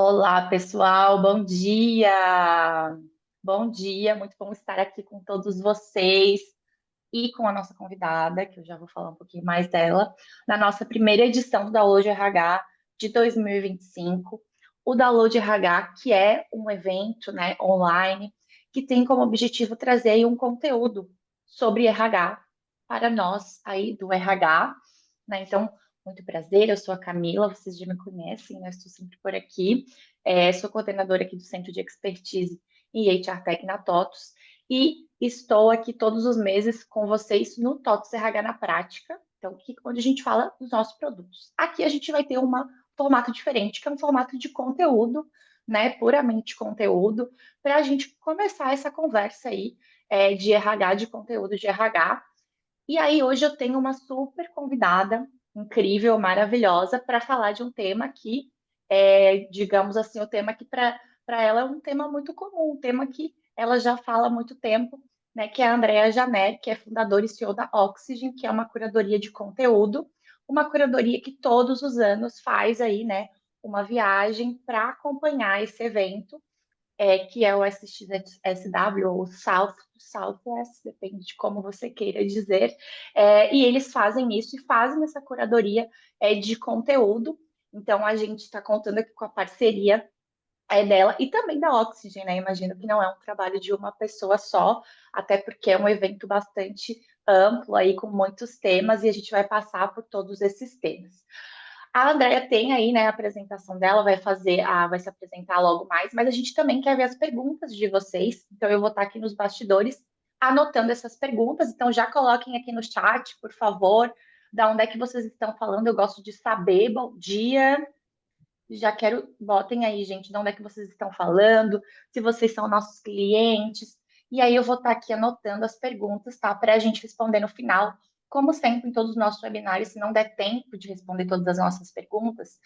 Olá, pessoal, bom dia! Bom dia, muito bom estar aqui com todos vocês e com a nossa convidada, que eu já vou falar um pouquinho mais dela, na nossa primeira edição do Download RH de 2025. O Download RH, que é um evento, né, online, que tem como objetivo trazer aí um conteúdo sobre RH para nós aí do RH, né? Então, muito prazer, eu sou a Camila, vocês já me conhecem, né? Estou sempre por aqui. Sou coordenadora aqui do Centro de Expertise em HR Tech na TOTUS e estou aqui todos os meses com vocês no TOTUS RH na prática, então, onde a gente fala dos nossos produtos. Aqui a gente vai ter um formato diferente, que é um formato de conteúdo, né? Puramente conteúdo, para a gente começar essa conversa aí de RH, de conteúdo de RH. E aí, hoje eu tenho uma super convidada, incrível, maravilhosa, para falar de um tema que digamos assim, o tema que para ela é um tema muito comum, um tema que ela já fala há muito tempo, né? Que é a Andrea Janer, que é fundadora e CEO da Oxygen, que é uma curadoria de conteúdo, uma curadoria que todos os anos faz aí, né? Uma viagem para acompanhar esse evento que é o SXSW ou Southwest, depende de como você queira dizer, e eles fazem isso e fazem essa curadoria de conteúdo. Então, a gente está contando aqui com a parceria dela e também da Oxygen, né? Imagino que não é um trabalho de uma pessoa só, até porque é um evento bastante amplo aí, com muitos temas, e a gente vai passar por todos esses temas. A Andrea tem aí, né, a apresentação dela, vai se apresentar logo mais, mas a gente também quer ver as perguntas de vocês. Então eu vou estar aqui nos bastidores anotando essas perguntas. Então já coloquem aqui no chat, por favor, da onde é que vocês estão falando. Eu gosto de saber. Bom dia. Já quero, botem aí, gente, de onde é que vocês estão falando, se vocês são nossos clientes. E aí eu vou estar aqui anotando as perguntas, tá? Para a gente responder no final. Como sempre, em todos os nossos webinários, se não der tempo de responder todas as nossas perguntas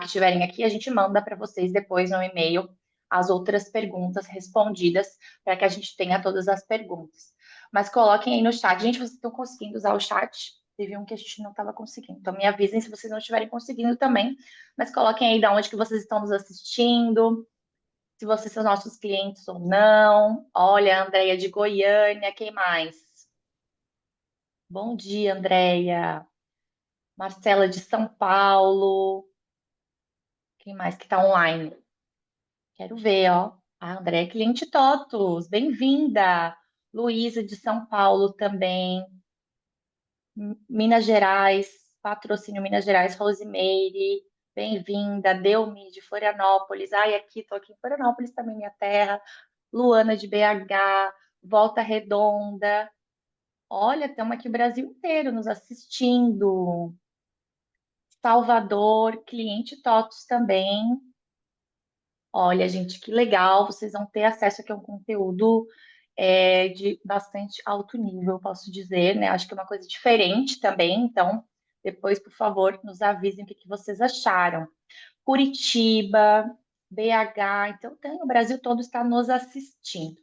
que estiverem aqui, a gente manda para vocês depois no e-mail as outras perguntas respondidas, para que a gente tenha todas as perguntas. Mas coloquem aí no chat. Gente, vocês estão conseguindo usar o chat? Teve um que a gente não estava conseguindo. Então, me avisem se vocês não estiverem conseguindo também, mas coloquem aí de onde que vocês estão nos assistindo, se vocês são nossos clientes ou não. Olha, a Andréia de Goiânia, quem mais? Bom dia, Andréia. Marcela de São Paulo. Quem mais que está online? Quero ver, ó. A Andréia é cliente TOTUS, bem-vinda. Luísa de São Paulo também. Minas Gerais, patrocínio Minas Gerais, Rosemeire, bem-vinda. Delmi de Florianópolis, ai, aqui, tô aqui em Florianópolis também, minha terra. Luana de BH, Volta Redonda. Olha, estamos aqui o Brasil inteiro nos assistindo. Salvador, cliente TOTUS também. Olha, gente, que legal. Vocês vão ter acesso aqui a um conteúdo de bastante alto nível, posso dizer, né? Acho que é uma coisa diferente também. Então, depois, por favor, nos avisem o que que vocês acharam. Curitiba, BH, então tem, o Brasil todo está nos assistindo.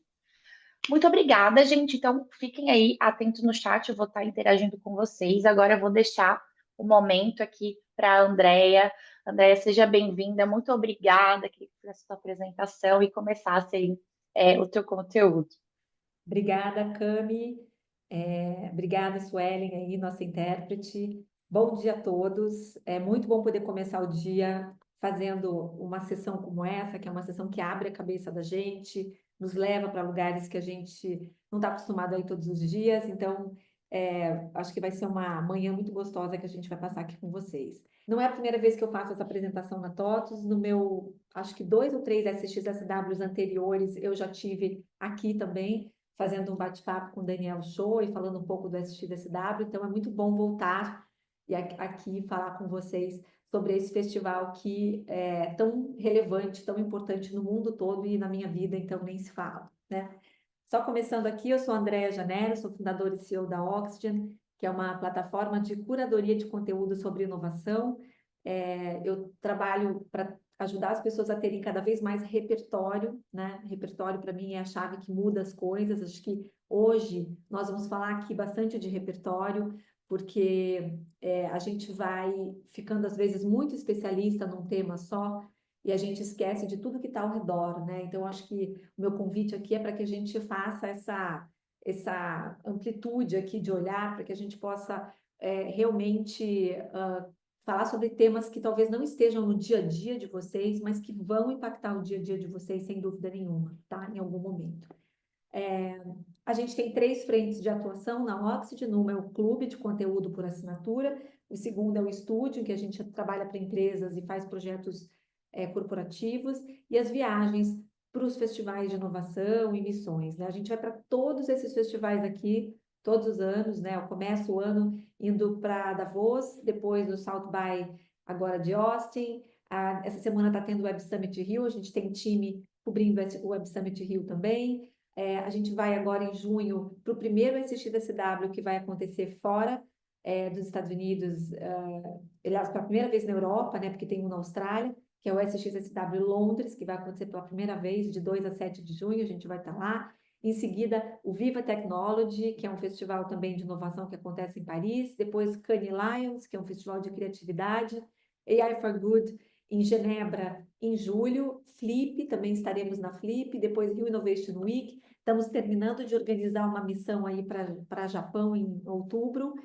Muito obrigada, gente. Então, fiquem aí atentos no chat, eu vou estar interagindo com vocês. Agora eu vou deixar o momento aqui para a Andrea. Andrea, seja bem-vinda. Muito obrigada por essa sua apresentação e começasse aí o teu conteúdo. Obrigada, Cami. Obrigada, Suelen, aí, nossa intérprete. Bom dia a todos. É muito bom poder começar o dia fazendo uma sessão como essa, que é uma sessão que abre a cabeça da gente, nos leva para lugares que a gente não está acostumado a ir todos os dias. Então, acho que vai ser uma manhã muito gostosa que a gente vai passar aqui com vocês. Não é a primeira vez que eu faço essa apresentação na TOTUS. No meu, acho que 2 ou 3 SXSWs anteriores, eu já tive aqui também fazendo um bate-papo com o Daniel Show e falando um pouco do SXSW, então é muito bom voltar e aqui falar com vocês sobre esse festival que é tão relevante, tão importante no mundo todo e na minha vida, então nem se fala, né? Só começando aqui, eu sou a Andrea Janero, sou fundadora e CEO da Oxygen, que é uma plataforma de curadoria de conteúdo sobre inovação. Eu trabalho para ajudar as pessoas a terem cada vez mais repertório, né? Repertório, para mim, é a chave que muda as coisas. Acho que hoje nós vamos falar aqui bastante de repertório, porque a gente vai ficando, às vezes, muito especialista num tema só, e a gente esquece de tudo que está ao redor, né? Então, acho que o meu convite aqui é para que a gente faça essa amplitude aqui de olhar, para que a gente possa realmente falar sobre temas que talvez não estejam no dia a dia de vocês, mas que vão impactar o dia a dia de vocês, sem dúvida nenhuma, tá? Em algum momento. A gente tem 3 frentes de atuação na Oxygen. Uma é o clube de conteúdo por assinatura, o segundo é o estúdio, em que a gente trabalha para empresas e faz projetos corporativos, e as viagens para os festivais de inovação e missões, né? A gente vai para todos esses festivais aqui, todos os anos, né? Eu começo o ano indo para Davos, depois no South by, agora de Austin. Essa semana está tendo o Web Summit Rio, a gente tem time cobrindo o Web Summit Rio também. A gente vai agora em junho para o primeiro SXSW que vai acontecer fora dos Estados Unidos, aliás, pela primeira vez na Europa, né, porque tem um na Austrália, que é o SXSW Londres, que vai acontecer pela primeira vez, de 2 a 7 de junho, a gente vai estar lá. Em seguida, o Viva Technology, que é um festival também de inovação que acontece em Paris. Depois, Cannes Lions, que é um festival de criatividade. AI for Good, em Genebra, em julho. Flip, também estaremos na Flip. Depois, Rio Innovation Week. Estamos terminando de organizar uma missão aí para Japão em outubro.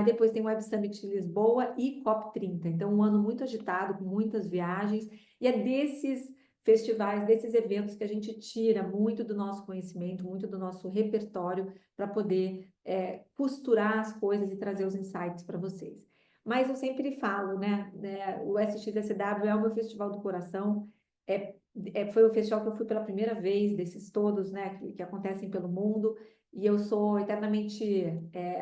Depois tem o Web Summit de Lisboa e COP30. Então, um ano muito agitado, com muitas viagens. E é desses festivais, desses eventos que a gente tira muito do nosso conhecimento, muito do nosso repertório para poder costurar as coisas e trazer os insights para vocês. Mas eu sempre falo, né, o SXSW é o meu festival do coração. Foi o festival que eu fui pela primeira vez, desses todos, né, que acontecem pelo mundo, e eu sou eternamente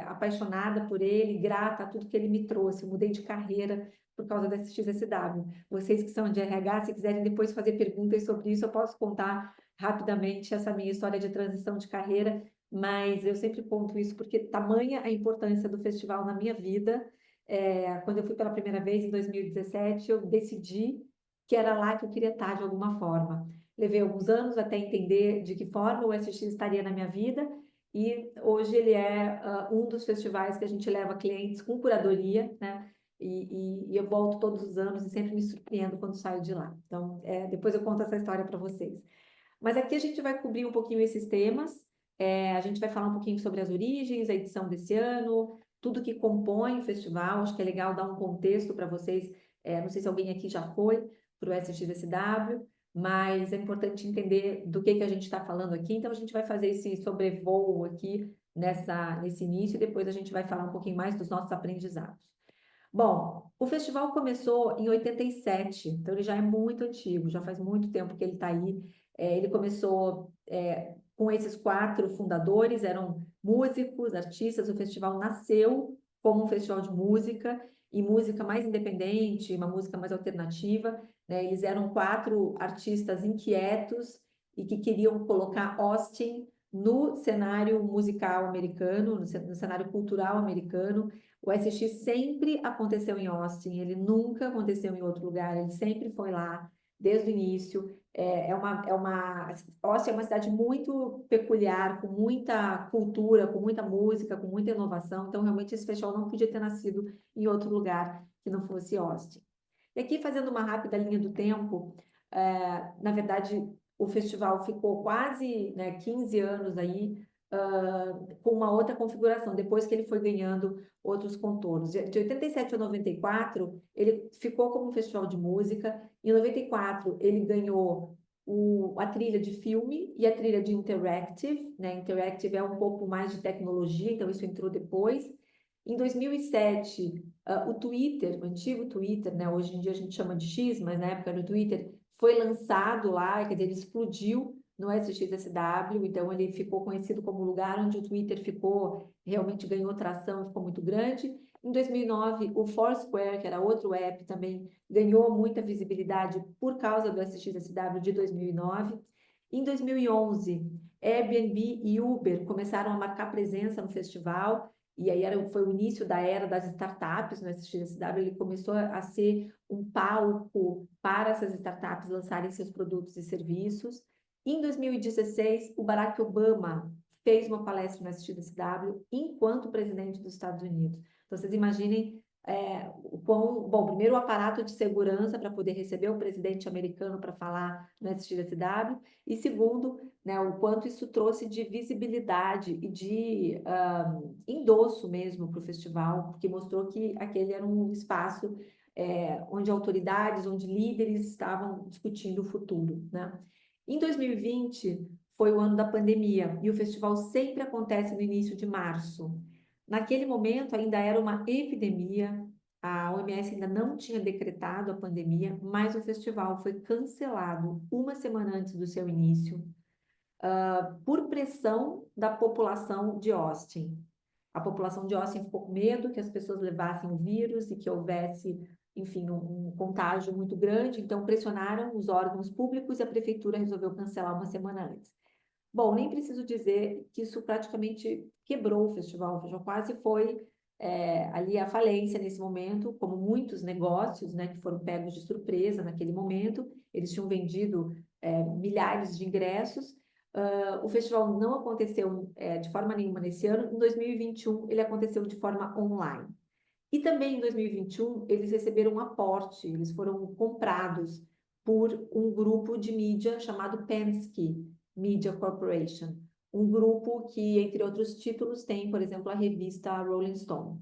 apaixonada por ele, grata a tudo que ele me trouxe. Eu mudei de carreira por causa da XSW. Vocês que são de RH, se quiserem depois fazer perguntas sobre isso, eu posso contar rapidamente essa minha história de transição de carreira, mas eu sempre conto isso porque tamanha a importância do festival na minha vida. Quando eu fui pela primeira vez, em 2017, eu decidi que era lá que eu queria estar de alguma forma. Levei alguns anos até entender de que forma o SX estaria na minha vida, e hoje ele é um dos festivais que a gente leva clientes com curadoria, né? E eu volto todos os anos e sempre me surpreendo quando saio de lá. Então, depois eu conto essa história para vocês. Mas aqui a gente vai cobrir um pouquinho esses temas. A gente vai falar um pouquinho sobre as origens, a edição desse ano, tudo que compõe o festival. Acho que é legal dar um contexto para vocês. Não sei se alguém aqui já foi para o SXSW, mas é importante entender do que a gente está falando aqui. Então, a gente vai fazer esse sobrevoo aqui nesse início, e depois a gente vai falar um pouquinho mais dos nossos aprendizados. Bom, o festival começou em 87, então ele já é muito antigo, já faz muito tempo que ele está aí. Ele começou com esses 4 fundadores, eram músicos, artistas. O festival nasceu como um festival de música, e música mais independente, uma música mais alternativa, né? Eles eram 4 artistas inquietos e que queriam colocar Austin no cenário musical americano, no cenário cultural americano. O SX sempre aconteceu em Austin, ele nunca aconteceu em outro lugar, ele sempre foi lá, desde o início. Austin é uma cidade muito peculiar, com muita cultura, com muita música, com muita inovação. Então, realmente, esse festival não podia ter nascido em outro lugar que não fosse Austin. E aqui, fazendo uma rápida linha do tempo, na verdade, o festival ficou quase, né, 15 anos aí, com uma outra configuração, depois que ele foi ganhando outros contornos. De 87 a 94, ele ficou como um festival de música. Em 94, ele ganhou a trilha de filme e a trilha de interactive, né? Interactive é um pouco mais de tecnologia, então isso entrou depois. Em 2007, o Twitter, o antigo Twitter, né? Hoje em dia a gente chama de X, mas na época do Twitter, foi lançado lá, quer dizer, ele explodiu no SXSW, então ele ficou conhecido como o lugar onde o Twitter ficou, realmente ganhou tração, ficou muito grande. Em 2009, o Foursquare, que era outro app, também ganhou muita visibilidade por causa do SXSW de 2009. Em 2011, Airbnb e Uber começaram a marcar presença no festival, e aí foi o início da era das startups no SXSW. Ele começou a ser um palco para essas startups lançarem seus produtos e serviços. Em 2016, o Barack Obama fez uma palestra no SXSW enquanto presidente dos Estados Unidos. Então, vocês imaginem Bom, primeiro o aparato de segurança para poder receber o presidente americano para falar no SXSW, e segundo, né, o quanto isso trouxe de visibilidade e de endosso mesmo para o festival, porque mostrou que aquele era um espaço onde autoridades, onde líderes estavam discutindo o futuro, né? Em 2020 foi o ano da pandemia, e o festival sempre acontece no início de março. Naquele momento ainda era uma epidemia, a OMS ainda não tinha decretado a pandemia, mas o festival foi cancelado uma semana antes do seu início, por pressão da população de Austin. A população de Austin ficou com medo que as pessoas levassem o vírus e que houvesse, enfim, um contágio muito grande, então pressionaram os órgãos públicos e a prefeitura resolveu cancelar uma semana antes. Bom, nem preciso dizer que isso praticamente quebrou o festival quase foi ali a falência nesse momento, como muitos negócios, né, que foram pegos de surpresa naquele momento. Eles tinham vendido milhares de ingressos. O festival não aconteceu de forma nenhuma nesse ano. Em 2021, ele aconteceu de forma online. E também em 2021, eles receberam um aporte, eles foram comprados por um grupo de mídia chamado Penske Media Corporation, um grupo que, entre outros títulos, tem, por exemplo, a revista Rolling Stone.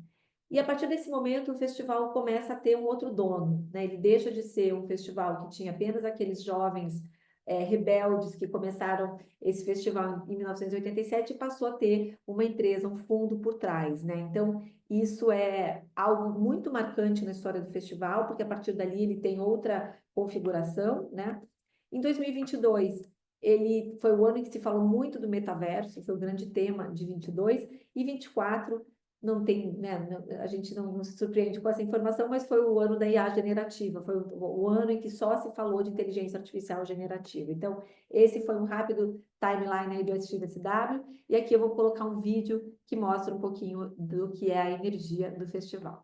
E a partir desse momento, o festival começa a ter um outro dono, né? Ele deixa de ser um festival que tinha apenas aqueles jovens rebeldes que começaram esse festival em 1987 e passou a ter uma empresa, um fundo por trás, né? Então, isso é algo muito marcante na história do festival, porque a partir dali ele tem outra configuração, né? Em 2022, ele foi o ano em que se falou muito do metaverso, foi o grande tema de 22, e 24 não tem, né, a gente não se surpreende com essa informação, mas foi o ano da IA generativa, foi o ano em que só se falou de inteligência artificial generativa. Então, esse foi um rápido timeline aí do SXSW, e aqui eu vou colocar um vídeo que mostra um pouquinho do que é a energia do festival.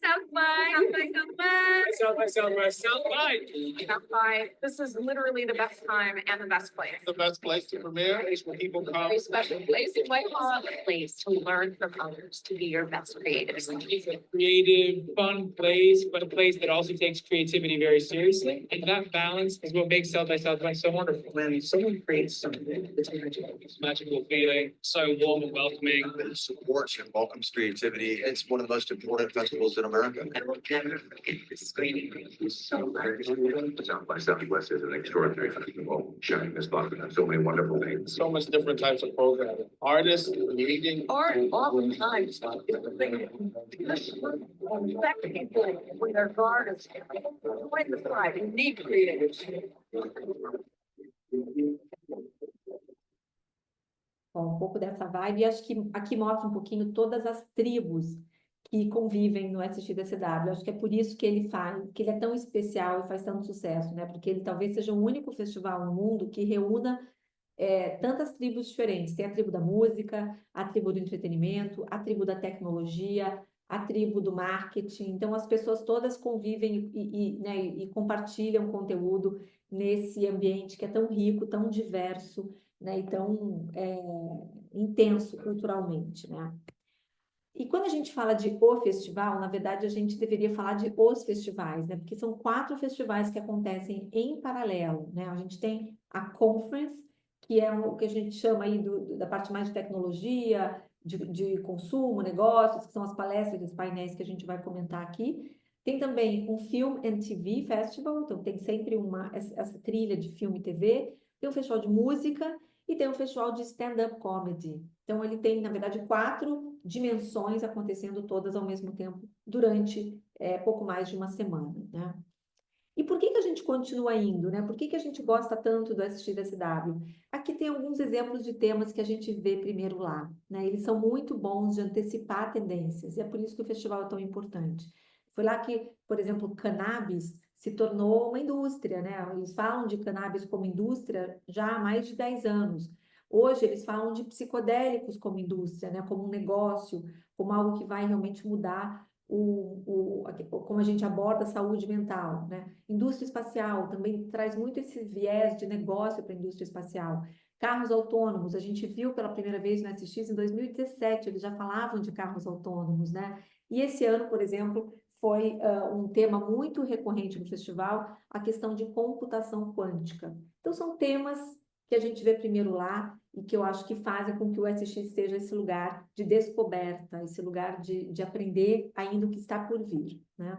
South by Southwest. South by Southwest. South by. South by. This is literally the best time and the best place. The best place to premiere is when people come. A special place in Whitehall. A place to learn from others, to be your best creators. It's a creative, fun place, but a place that also takes creativity very seriously. And that balance is what makes South by Southwest so wonderful. When someone creates something, it's magical. It's a magical feeling, so warm and welcoming. It supports and welcomes creativity. It's one of the most important festivals in America. And we'll never forget this screening. So South by Southwest is an extraordinary festival, sharing this love and so many wonderful things. So much different types of programming. Artists, leading. Art, oftentimes, is the thing that affect people with their artists. Find the pride and need creators. Bom, um pouco dessa vibe, e acho que aqui mostra um pouquinho todas as tribos que convivem no SXSW. Acho que é por isso que que ele é tão especial e faz tanto sucesso, né? Porque ele talvez seja o único festival no mundo que reúna tantas tribos diferentes. Tem a tribo da música, a tribo do entretenimento, a tribo da tecnologia, a tribo do marketing. Então, as pessoas todas convivem né, e compartilham conteúdo nesse ambiente que é tão rico, tão diverso, né, e tão intenso culturalmente, né? E quando a gente fala de o festival, na verdade, a gente deveria falar de os festivais, né? Porque são 4 festivais que acontecem em paralelo, né? A gente tem a Conference, que é o que a gente chama aí da parte mais de tecnologia, de consumo, negócios, que são as palestras e os painéis que a gente vai comentar aqui. Tem também um Film and TV Festival, então tem sempre essa trilha de filme e TV. Tem um festival de música e tem um festival de stand-up comedy. Então, ele tem, na verdade, 4 dimensões acontecendo todas ao mesmo tempo durante pouco mais de uma semana, né? E por que a gente continua indo, né? Por que a gente gosta tanto do SXSW? Aqui tem alguns exemplos de temas que a gente vê primeiro lá, né? Eles são muito bons de antecipar tendências, e é por isso que o festival é tão importante. Foi lá que, por exemplo, cannabis se tornou uma indústria, né? Eles falam de cannabis como indústria já há mais de 10 anos. Hoje eles falam de psicodélicos como indústria, né? Como um negócio, como algo que vai realmente mudar como a gente aborda a saúde mental, né? Indústria espacial também traz muito esse viés de negócio para a indústria espacial. Carros autônomos, a gente viu pela primeira vez no SX em 2017, eles já falavam de carros autônomos, né? E esse ano, por exemplo, foi um tema muito recorrente no festival, a questão de computação quântica. Então, são temas que a gente vê primeiro lá e que eu acho que fazem com que o SX seja esse lugar de descoberta, esse lugar de aprender ainda o que está por vir, né?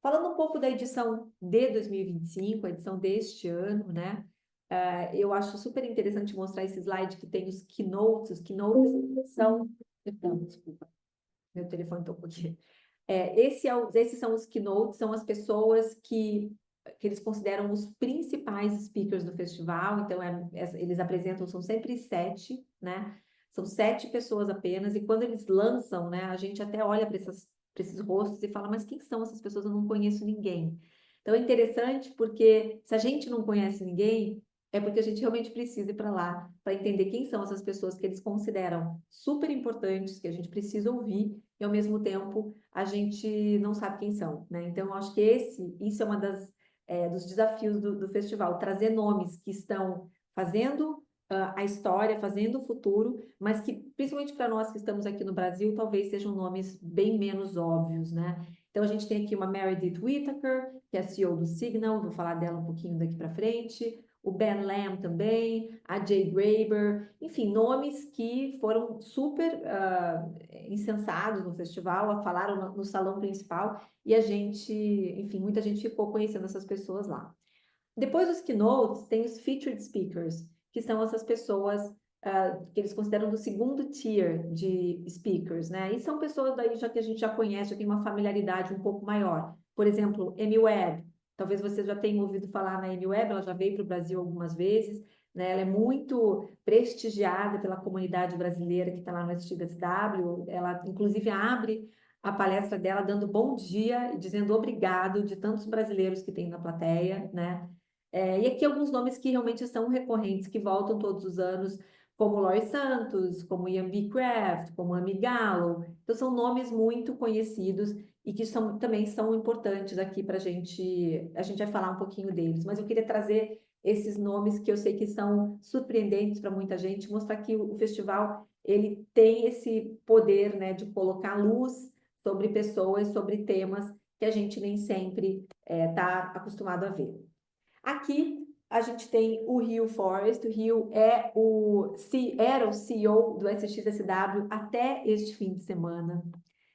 Falando um pouco da edição de 2025, a edição deste ano, né? Eu acho super interessante mostrar esse slide que tem os keynotes. Os keynotes são... Perdão, desculpa, meu telefone tocou aqui. Esses são os keynotes, são as pessoas que eles consideram os principais speakers do festival. Então, eles apresentam, são sempre 7, né? São 7 pessoas apenas, e quando eles lançam, né, a gente até olha para esses rostos e fala, mas quem são essas pessoas? Eu não conheço ninguém. Então, é interessante porque se a gente não conhece ninguém, é porque a gente realmente precisa ir para lá, para entender quem são essas pessoas que eles consideram super importantes, que a gente precisa ouvir, e ao mesmo tempo a gente não sabe quem são, né? Então, eu acho que isso é uma dos desafios do festival, trazer nomes que estão fazendo a história, fazendo o futuro, mas que, principalmente para nós que estamos aqui no Brasil, talvez sejam nomes bem menos óbvios, né? Então, a gente tem aqui uma Meredith Whittaker, que é CEO do Signal, vou falar dela um pouquinho daqui para frente, o Ben Lamb também, a Jay Graber, enfim, nomes que foram super incensados no festival, falaram no salão principal, e a gente, enfim, muita gente ficou conhecendo essas pessoas lá. Depois dos keynotes, tem os featured speakers, que são essas pessoas que eles consideram do segundo tier de speakers, né? E são pessoas daí que a gente já conhece, já tem uma familiaridade um pouco maior. Por exemplo, Amy Webb. Talvez vocês já tenham ouvido falar na Amy Webb, ela já veio para o Brasil algumas vezes, né? Ela é muito prestigiada pela comunidade brasileira que está lá no SXSW. Ela, inclusive, abre a palestra dela dando bom dia e dizendo obrigado de tantos brasileiros que tem na plateia, né? E aqui alguns nomes que realmente são recorrentes, que voltam todos os anos, como Laurie Santos, como Ian B. Craft, como Amy Gallo. Então, são nomes muito conhecidos e que também são importantes aqui para a gente vai falar um pouquinho deles. Mas eu queria trazer esses nomes que eu sei que são surpreendentes para muita gente, mostrar que o festival ele tem esse poder, né, de colocar luz sobre pessoas, sobre temas que a gente nem sempre está acostumado a ver. Aqui a gente tem o Hugh Forrest. O Hugh era o CEO do SXSW até este fim de semana.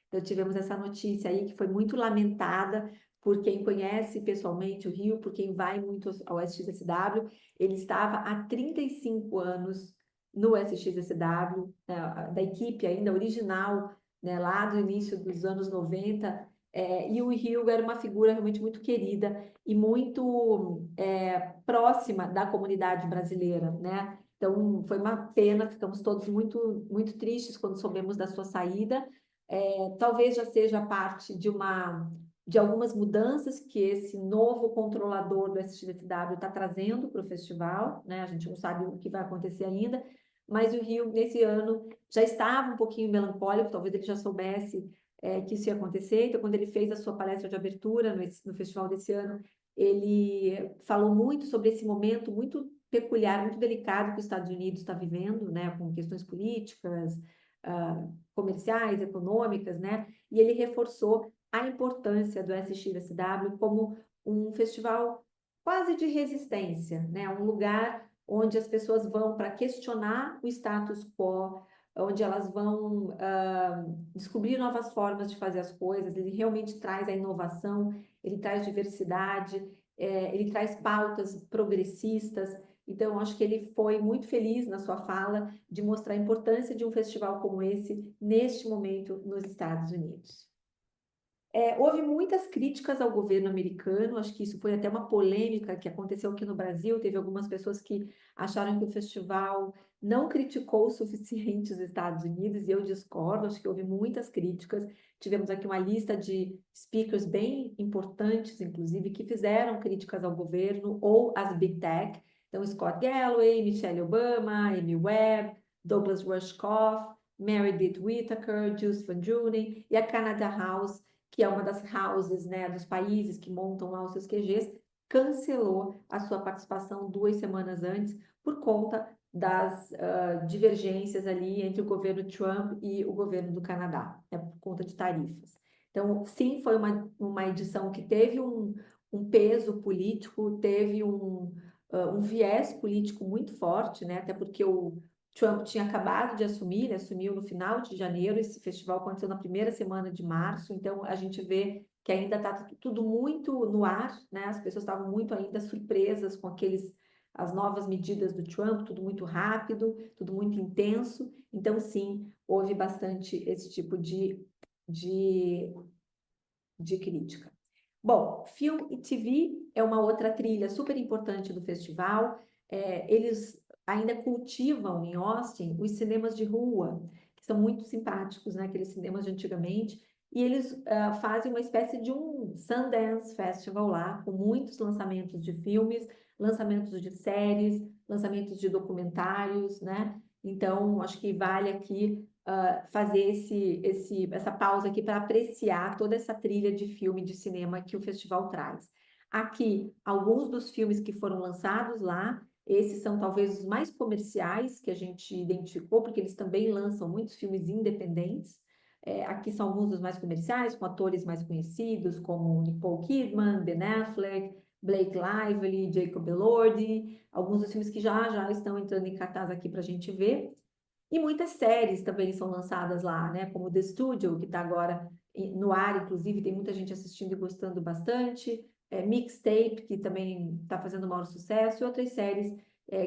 Então tivemos essa notícia aí que foi muito lamentada por quem conhece pessoalmente o Hugh, por quem vai muito ao SXSW. Ele estava há 35 anos no SXSW, da equipe ainda original, né, lá do início dos anos 90. E o Hugh era uma figura realmente muito querida e muito próxima da comunidade brasileira, né? Então, foi uma pena, ficamos todos muito, muito tristes quando soubemos da sua saída. Talvez já seja parte de algumas mudanças que esse novo controlador do SXSW está trazendo para o festival, né? A gente não sabe o que vai acontecer ainda, mas o Hugh, nesse ano, já estava um pouquinho melancólico, talvez ele já soubesse que isso ia acontecer. Então, quando ele fez a sua palestra de abertura no festival desse ano, ele falou muito sobre esse momento muito peculiar, muito delicado que os Estados Unidos está vivendo, né, com questões políticas, comerciais, econômicas, né, e ele reforçou a importância do SXSW como um festival quase de resistência, né, um lugar onde as pessoas vão para questionar o status quo, onde elas vão descobrir novas formas de fazer as coisas. Ele realmente traz a inovação, ele traz diversidade, ele traz pautas progressistas. Então, eu acho que ele foi muito feliz na sua fala de mostrar a importância de um festival como esse neste momento nos Estados Unidos. Houve muitas críticas ao governo americano, acho que isso foi até uma polêmica que aconteceu aqui no Brasil. Teve algumas pessoas que acharam que o festival não criticou o suficiente os Estados Unidos, e eu discordo, acho que houve muitas críticas. Tivemos aqui uma lista de speakers bem importantes, inclusive, que fizeram críticas ao governo ou às Big Tech. Então, Scott Galloway, Michelle Obama, Amy Webb, Douglas Rushkoff, Meredith Whittaker, Jules Van Drunen e a Canada House, que é uma das houses, né, dos países que montam lá os seus QGs, cancelou a sua participação 2 semanas antes por conta das divergências ali entre o governo Trump e o governo do Canadá, né, por conta de tarifas. Então, sim, foi uma edição que teve um peso político, teve um viés político muito forte, né, até porque o Trump tinha acabado de assumir, ele assumiu no final de janeiro, esse festival aconteceu na primeira semana de março, então a gente vê que ainda está tudo muito no ar, né, as pessoas estavam muito ainda surpresas com as novas medidas do Trump, tudo muito rápido, tudo muito intenso. Então, sim, houve bastante esse tipo de crítica. Bom, Film e TV é uma outra trilha super importante do festival. Eles ainda cultivam em Austin os cinemas de rua, que são muito simpáticos, né? Aqueles cinemas de antigamente. E eles fazem uma espécie de um Sundance Festival lá, com muitos lançamentos de filmes, lançamentos de séries, lançamentos de documentários, né? Então, acho que vale aqui fazer essa pausa aqui para apreciar toda essa trilha de filme de cinema que o festival traz. Aqui, alguns dos filmes que foram lançados lá, esses são talvez os mais comerciais que a gente identificou, porque eles também lançam muitos filmes independentes. Aqui são alguns dos mais comerciais, com atores mais conhecidos, como Nicole Kidman, Ben Affleck, Blake Lively, Jacob Elordi, alguns dos filmes que já estão entrando em cartaz aqui para a gente ver. E muitas séries também são lançadas lá, né? Como The Studio, que está agora no ar, inclusive, tem muita gente assistindo e gostando bastante. Mixtape, que também está fazendo o maior sucesso, e outras séries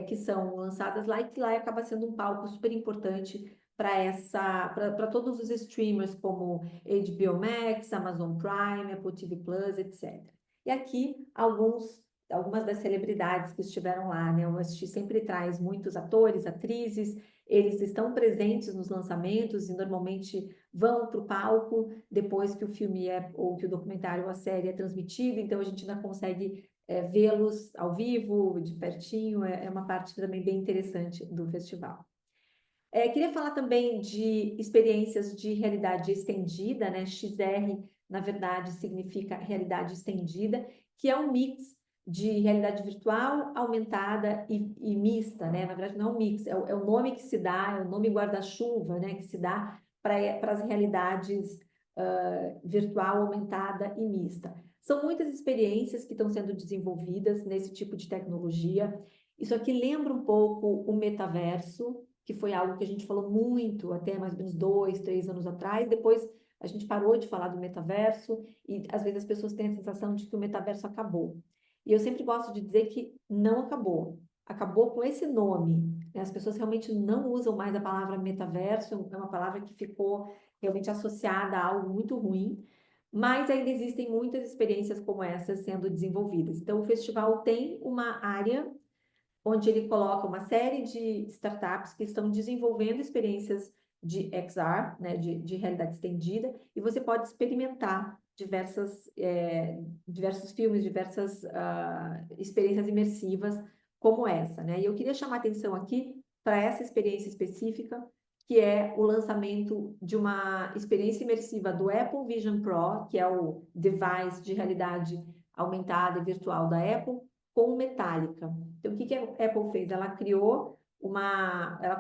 que são lançadas lá, e que lá acaba sendo um palco super importante para todos os streamers, como HBO Max, Amazon Prime, Apple TV Plus, etc. E aqui algumas das celebridades que estiveram lá, né? O Assisti sempre traz muitos atores, atrizes, eles estão presentes nos lançamentos e normalmente vão para o palco depois que o filme ou que o documentário ou a série é transmitido, então a gente ainda consegue vê-los ao vivo, de pertinho, é uma parte também bem interessante do festival. Queria falar também de experiências de realidade estendida, né? XR, na verdade, significa realidade estendida, que é um mix de realidade virtual, aumentada e mista, né? Na verdade, não é um mix, é o nome que se dá, é o nome guarda-chuva, né? Que se dá para as realidades virtual, aumentada e mista. São muitas experiências que estão sendo desenvolvidas nesse tipo de tecnologia. Isso aqui lembra um pouco o metaverso, que foi algo que a gente falou muito até mais ou menos 2, 3 anos atrás. Depois a gente parou de falar do metaverso e às vezes as pessoas têm a sensação de que o metaverso acabou. E eu sempre gosto de dizer que não acabou. Acabou com esse nome, né? As pessoas realmente não usam mais a palavra metaverso, é uma palavra que ficou realmente associada a algo muito ruim, mas ainda existem muitas experiências como essas sendo desenvolvidas. Então, o festival tem uma área onde ele coloca uma série de startups que estão desenvolvendo experiências de XR, né, de realidade estendida, e você pode experimentar diversos filmes, diversas experiências imersivas como essa, né? E eu queria chamar atenção aqui para essa experiência específica, que é o lançamento de uma experiência imersiva do Apple Vision Pro, que é o device de realidade aumentada e virtual da Apple, com Metallica. Então, o que a Apple fez? Ela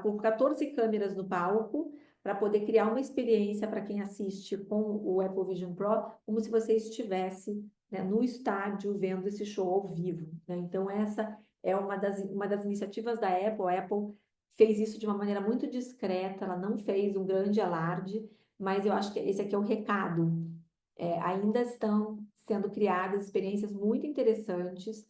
colocou 14 câmeras no palco para poder criar uma experiência para quem assiste com o Apple Vision Pro, como se você estivesse, né, no estádio vendo esse show ao vivo, né? Então, essa é uma das iniciativas da Apple. A Apple fez isso de uma maneira muito discreta, ela não fez um grande alarde, mas eu acho que esse aqui é o recado. Ainda estão sendo criadas experiências muito interessantes,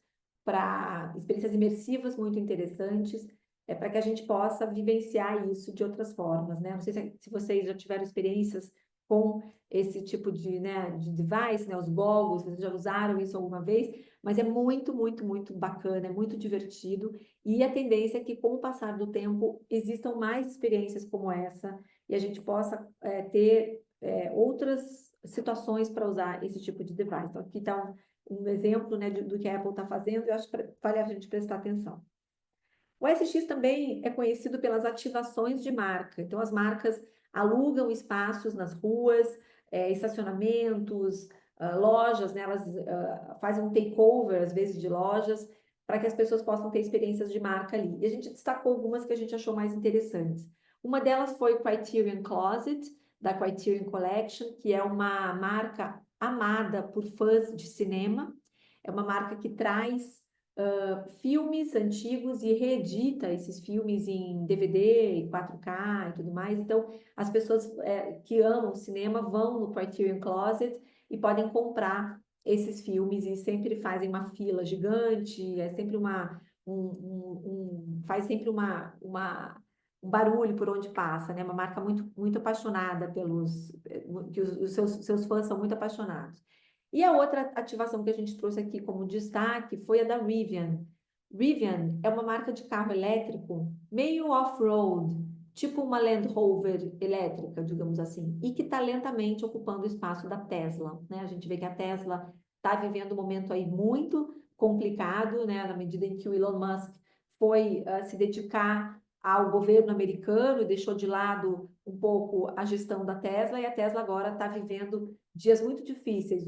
experiências imersivas muito interessantes, para que a gente possa vivenciar isso de outras formas, né? Não sei se vocês já tiveram experiências com esse tipo de device, né? Os goggles, vocês já usaram isso alguma vez, mas é muito, muito, muito bacana, é muito divertido, e a tendência é que, com o passar do tempo, existam mais experiências como essa, e a gente possa ter outras situações para usar esse tipo de device. Então, aqui está um exemplo, né, do que a Apple está fazendo, eu acho que vale a gente prestar atenção. O SX também é conhecido pelas ativações de marca. Então, as marcas alugam espaços nas ruas, estacionamentos, lojas, né, elas fazem um takeover, às vezes, de lojas, para que as pessoas possam ter experiências de marca ali. E a gente destacou algumas que a gente achou mais interessantes. Uma delas foi o Criterion Closet, da Criterion Collection, que é uma marca amada por fãs de cinema. É uma marca que traz filmes antigos e reedita esses filmes em DVD, em 4K e tudo mais. Então, as pessoas que amam cinema vão no Criterion Closet e podem comprar esses filmes e sempre fazem uma fila gigante, é sempre faz sempre um barulho por onde passa, né? Uma marca muito apaixonada que os seus fãs são muito apaixonados. E a outra ativação que a gente trouxe aqui como destaque foi a da Rivian. Rivian é uma marca de carro elétrico meio off-road, tipo uma Land Rover elétrica, digamos assim, e que está lentamente ocupando o espaço da Tesla, né? A gente vê que a Tesla está vivendo um momento aí muito complicado, né? Na medida em que o Elon Musk foi se dedicar ao governo americano e deixou de lado um pouco a gestão da Tesla, e a Tesla agora está vivendo dias muito difíceis,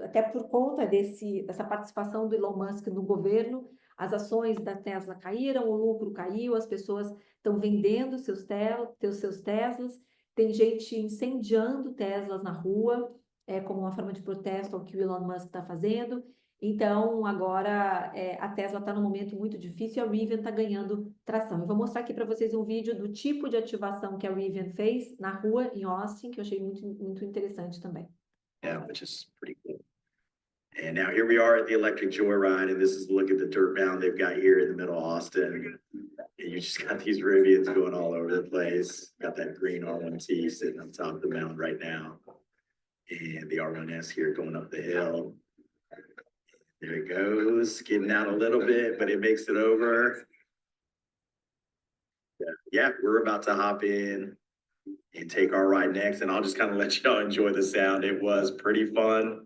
até por conta dessa participação do Elon Musk no governo, as ações da Tesla caíram, o lucro caiu, as pessoas estão vendendo seus Teslas, tem gente incendiando Teslas na rua, como uma forma de protesto ao que o Elon Musk está fazendo. Então, agora a Tesla está num momento muito difícil e a Rivian está ganhando tração. Eu vou mostrar aqui para vocês um vídeo do tipo de ativação que a Rivian fez na rua em Austin, que eu achei muito interessante também. Yeah, which is pretty cool. And now here we are at the electric joyride, and this is a look at the dirt mound they've got here in the middle of Austin. And you just got these Rivians going all over the place. Got that green R1T sitting on top of the mound right now. And the R1S here going up the hill. There it goes, getting out a little bit, but it makes it over. Yeah, we're about to hop in and take our ride next, and I'll just kind of let y'all enjoy the sound. It was pretty fun.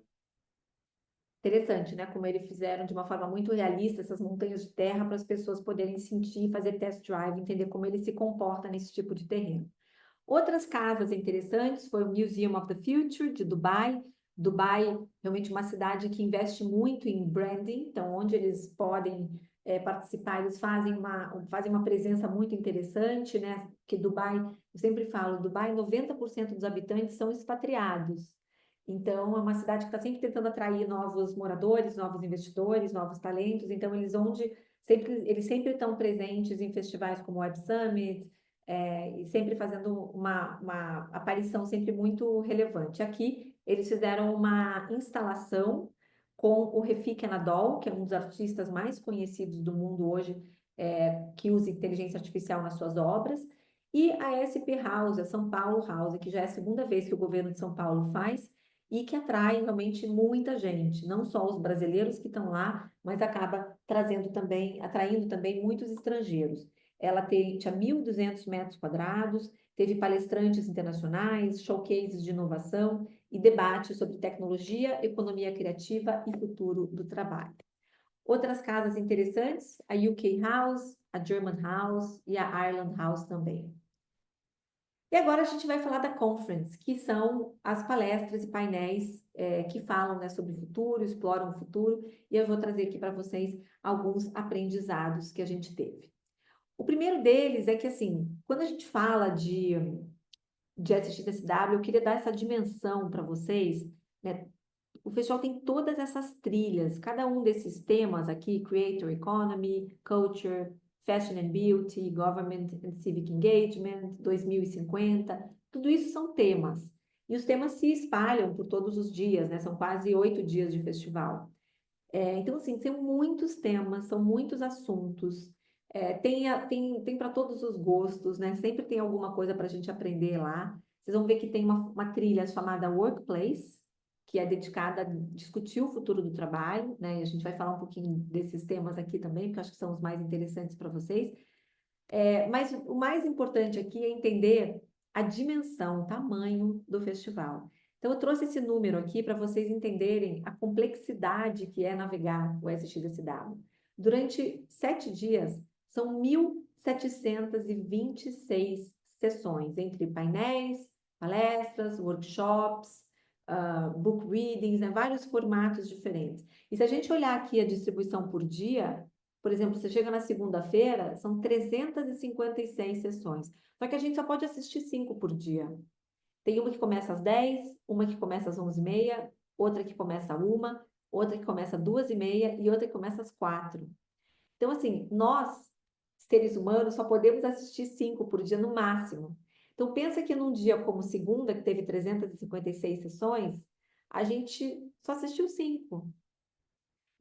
Interessante, né? Como eles fizeram de uma forma muito realista essas montanhas de terra para as pessoas poderem sentir, fazer test drive, entender como ele se comporta nesse tipo de terreno. Outras casas interessantes foi o Museum of the Future, de Dubai. Dubai, realmente uma cidade que investe muito em branding, então onde eles podem participar, eles fazem uma presença muito interessante, né? Que Dubai, eu sempre falo, Dubai, 90% dos habitantes são expatriados. Então, é uma cidade que está sempre tentando atrair novos moradores, novos investidores, novos talentos. Então, eles sempre estão presentes em festivais como o Web Summit, e sempre fazendo uma aparição sempre muito relevante. Aqui, eles fizeram uma instalação com o Refik Anadol, que é um dos artistas mais conhecidos do mundo hoje, que usa inteligência artificial nas suas obras, e a SP House, a São Paulo House, que já é a segunda vez que o governo de São Paulo faz, e que atrai realmente muita gente, não só os brasileiros que estão lá, mas acaba atraindo também muitos estrangeiros. Ela tinha 1.200 metros quadrados, teve palestrantes internacionais, showcases de inovação e debates sobre tecnologia, economia criativa e futuro do trabalho. Outras casas interessantes, a UK House, a German House e a Ireland House também. E agora a gente vai falar da Conference, que são as palestras e painéis que falam, né, sobre o futuro, exploram o futuro, e eu vou trazer aqui para vocês alguns aprendizados que a gente teve. O primeiro deles é que, assim, quando a gente fala de SXSW, eu queria dar essa dimensão para vocês, né? O festival tem todas essas trilhas, cada um desses temas aqui, Creator Economy, Culture, Fashion and Beauty, Government and Civic Engagement, 2050, tudo isso são temas. E os temas se espalham por todos os dias, né? São quase 8 dias de festival. Então, assim, são muitos temas, são muitos assuntos, tem para todos os gostos, né? Sempre tem alguma coisa para a gente aprender lá. Vocês vão ver que tem uma trilha chamada Workplace, que é dedicada a discutir o futuro do trabalho, né? E a gente vai falar um pouquinho desses temas aqui também, porque eu acho que são os mais interessantes para vocês. Mas o mais importante aqui é entender a dimensão, o tamanho do festival. Então, eu trouxe esse número aqui para vocês entenderem a complexidade que é navegar o SXSW. Durante 7 dias, são 1.726 sessões, entre painéis, palestras, workshops, book readings, né, vários formatos diferentes. E se a gente olhar aqui a distribuição por dia, Por exemplo, você chega na segunda-feira, são 356 sessões. Só que a gente só pode assistir 5 por dia. Tem uma que começa às 10, uma que começa às 11h30, outra que começa às 1, outra que começa às 2h30 e outra que começa às 4. Então, assim, nós, seres humanos, só podemos assistir 5 por dia no máximo. Então, pensa que num dia como segunda, que teve 356 sessões, a gente só assistiu 5.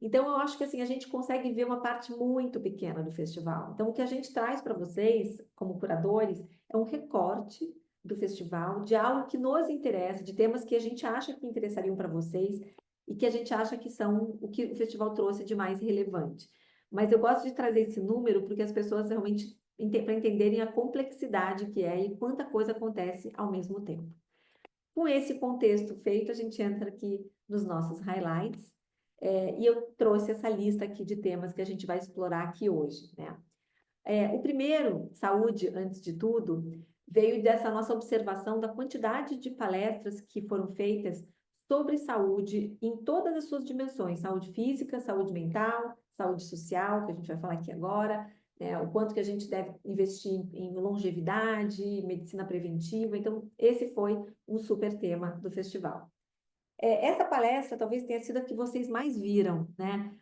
Então, eu acho que assim, a gente consegue ver uma parte muito pequena do festival. Então, o que a gente traz para vocês, como curadores, é um recorte do festival, de algo que nos interessa, de temas que a gente acha que interessariam para vocês e que a gente acha que são o que o festival trouxe de mais relevante. Mas eu gosto de trazer esse número porque as pessoas realmente, para entenderem a complexidade que é e quanta coisa acontece ao mesmo tempo. Com esse contexto feito, a gente entra aqui nos nossos highlights. E eu trouxe essa lista aqui de temas que a gente vai explorar aqui hoje, né? O primeiro, saúde, antes de tudo, veio dessa nossa observação da quantidade de palestras que foram feitas sobre saúde em todas as suas dimensões, saúde física, saúde mental, saúde social, que a gente vai falar aqui agora, né? O quanto que a gente deve investir em longevidade, medicina preventiva. Então, esse foi um super tema do festival. Essa palestra talvez tenha sido a que vocês mais viram, né?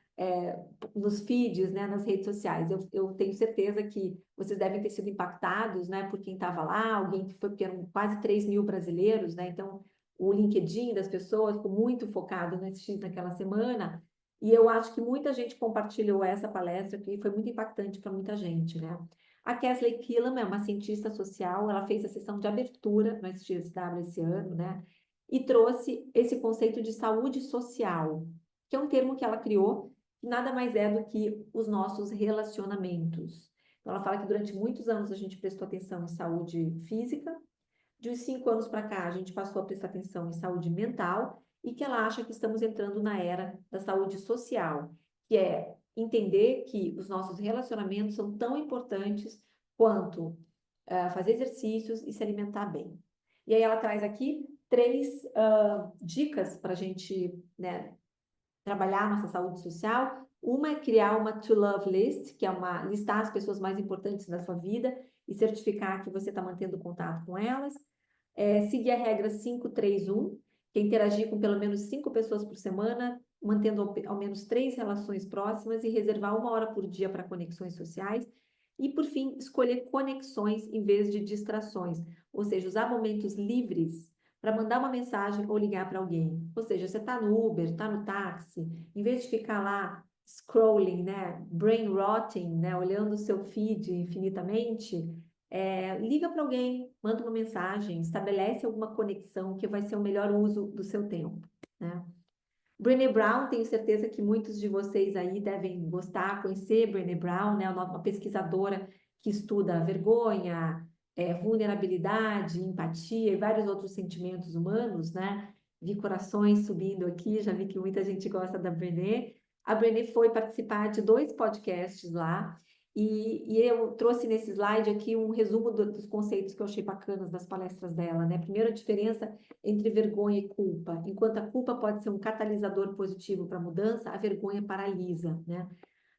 Nos feeds, né? Nas redes sociais. Eu tenho certeza que vocês devem ter sido impactados, né? Por quem estava lá, alguém que foi, porque eram quase 3 mil brasileiros, né? Então, o LinkedIn das pessoas ficou muito focado no SX naquela semana. E eu acho que muita gente compartilhou essa palestra, que foi muito impactante para muita gente, né? A Kesley Killam é uma cientista social, ela fez a sessão de abertura no SXSW esse ano, né? E trouxe esse conceito de saúde social, que é um termo que ela criou, que nada mais é do que os nossos relacionamentos. Então, ela fala que durante muitos anos a gente prestou atenção em saúde física, de uns 5 anos para cá a gente passou a prestar atenção em saúde mental, e que ela acha que estamos entrando na era da saúde social, que é entender que os nossos relacionamentos são tão importantes quanto fazer exercícios e se alimentar bem. E aí ela traz aqui 3 dicas para a gente, né, trabalhar nossa saúde social. Uma é criar uma To Love List, que é listar as pessoas mais importantes da sua vida e certificar que você está mantendo contato com elas. Seguir a regra 5-3-1, que é interagir com pelo menos 5 pessoas por semana, mantendo ao menos 3 relações próximas e reservar 1 hora por dia para conexões sociais. E, por fim, escolher conexões em vez de distrações, ou seja, usar momentos livres para mandar uma mensagem ou ligar para alguém. Ou seja, você está no Uber, está no táxi, em vez de ficar lá scrolling, né, brain rotting, né, olhando o seu feed infinitamente, liga para alguém, manda uma mensagem, estabelece alguma conexão que vai ser o melhor uso do seu tempo, né? Brené Brown, tenho certeza que muitos de vocês aí devem gostar, conhecer Brené Brown, né, uma pesquisadora que estuda vergonha, vulnerabilidade, empatia e vários outros sentimentos humanos, né? Vi corações subindo aqui, já vi que muita gente gosta da Brené. A Brené foi participar de 2 podcasts lá, e eu trouxe nesse slide aqui um resumo dos conceitos que eu achei bacanas das palestras dela, né? Primeiro, a diferença entre vergonha e culpa. Enquanto a culpa pode ser um catalisador positivo para a mudança, a vergonha paralisa, né?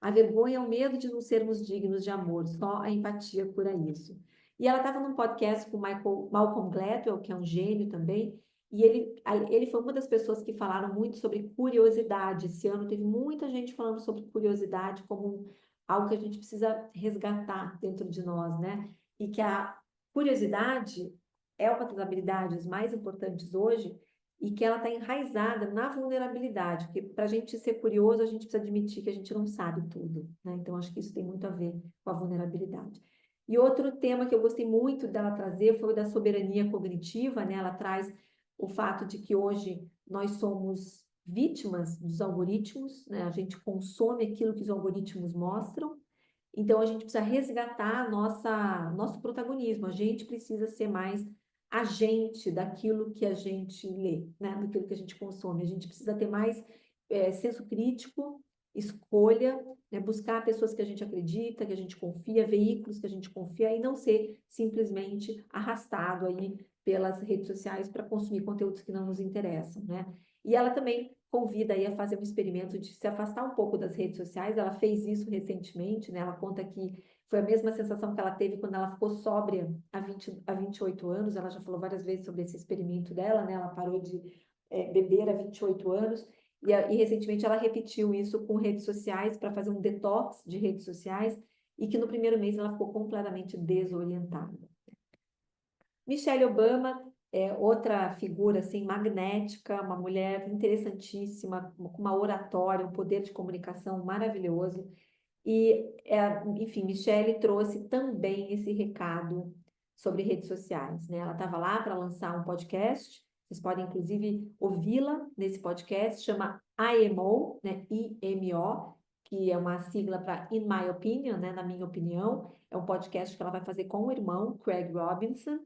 A vergonha é o medo de não sermos dignos de amor, só a empatia cura isso. E ela estava num podcast com Malcolm Gladwell, que é um gênio também, e ele foi uma das pessoas que falaram muito sobre curiosidade. Esse ano teve muita gente falando sobre curiosidade como algo que a gente precisa resgatar dentro de nós, né? E que a curiosidade é uma das habilidades mais importantes hoje e que ela está enraizada na vulnerabilidade, porque para a gente ser curioso, a gente precisa admitir que a gente não sabe tudo, né? Então, acho que isso tem muito a ver com a vulnerabilidade. E outro tema que eu gostei muito dela trazer foi o da soberania cognitiva, né? Ela traz o fato de que hoje nós somos vítimas dos algoritmos, né? A gente consome aquilo que os algoritmos mostram, então a gente precisa resgatar nosso protagonismo, a gente precisa ser mais agente daquilo que a gente lê, né? Daquilo que a gente consome, a gente precisa ter mais senso crítico escolha, né, buscar pessoas que a gente acredita, que a gente confia, veículos que a gente confia, e não ser simplesmente arrastado aí pelas redes sociais para consumir conteúdos que não nos interessam, né? E ela também convida aí a fazer um experimento de se afastar um pouco das redes sociais. Ela fez isso recentemente, né? Ela conta que foi a mesma sensação que ela teve quando ela ficou sóbria há 28 anos. Ela já falou várias vezes sobre esse experimento dela, né? Ela parou de beber há 28 anos. E recentemente ela repetiu isso com redes sociais para fazer um detox de redes sociais e que no primeiro mês ela ficou completamente desorientada. Michelle Obama é outra figura assim magnética, uma mulher interessantíssima, com uma oratória, um poder de comunicação maravilhoso. E, enfim, Michelle trouxe também esse recado sobre redes sociais, né? Ela estava lá para lançar um podcast. Vocês podem, inclusive, ouvi-la nesse podcast, chama IMO, né? IMO, que é uma sigla para In My Opinion, né? Na minha opinião. É um podcast que ela vai fazer com o irmão, Craig Robinson.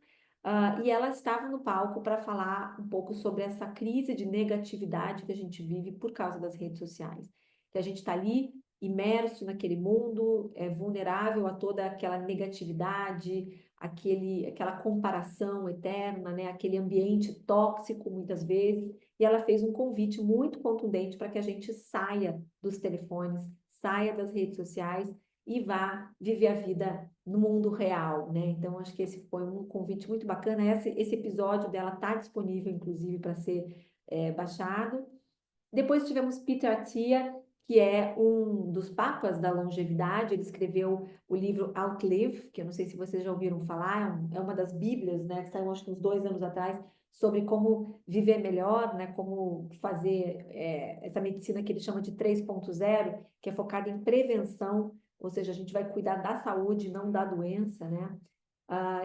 E ela estava no palco para falar um pouco sobre essa crise de negatividade que a gente vive por causa das redes sociais. Que a gente está ali imerso naquele mundo, vulnerável a toda aquela negatividade, aquela comparação eterna, né? Aquele ambiente tóxico, muitas vezes. E ela fez um convite muito contundente para que a gente saia dos telefones, saia das redes sociais e vá viver a vida no mundo real, né? Então, acho que esse foi um convite muito bacana. Esse episódio dela está disponível, inclusive, para ser baixado. Depois tivemos Peter Attia, que é um dos papas da longevidade. Ele escreveu o livro Outlive, que eu não sei se vocês já ouviram falar, é uma das bíblias, né, que saiu acho que uns 2 anos atrás, sobre como viver melhor, né, como fazer essa medicina que ele chama de 3.0, que é focada em prevenção, ou seja, a gente vai cuidar da saúde, não da doença, né?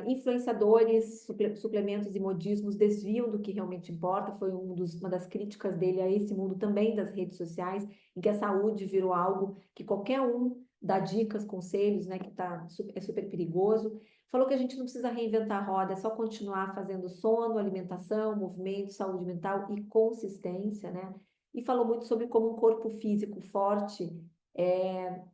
Influenciadores, suplementos e modismos desviam do que realmente importa. Foi uma das críticas dele a esse mundo também das redes sociais, em que a saúde virou algo que qualquer um dá dicas, conselhos, né, que é super perigoso. Falou que a gente não precisa reinventar a roda, é só continuar fazendo sono, alimentação, movimento, saúde mental e consistência, né? E falou muito sobre como um corpo físico forte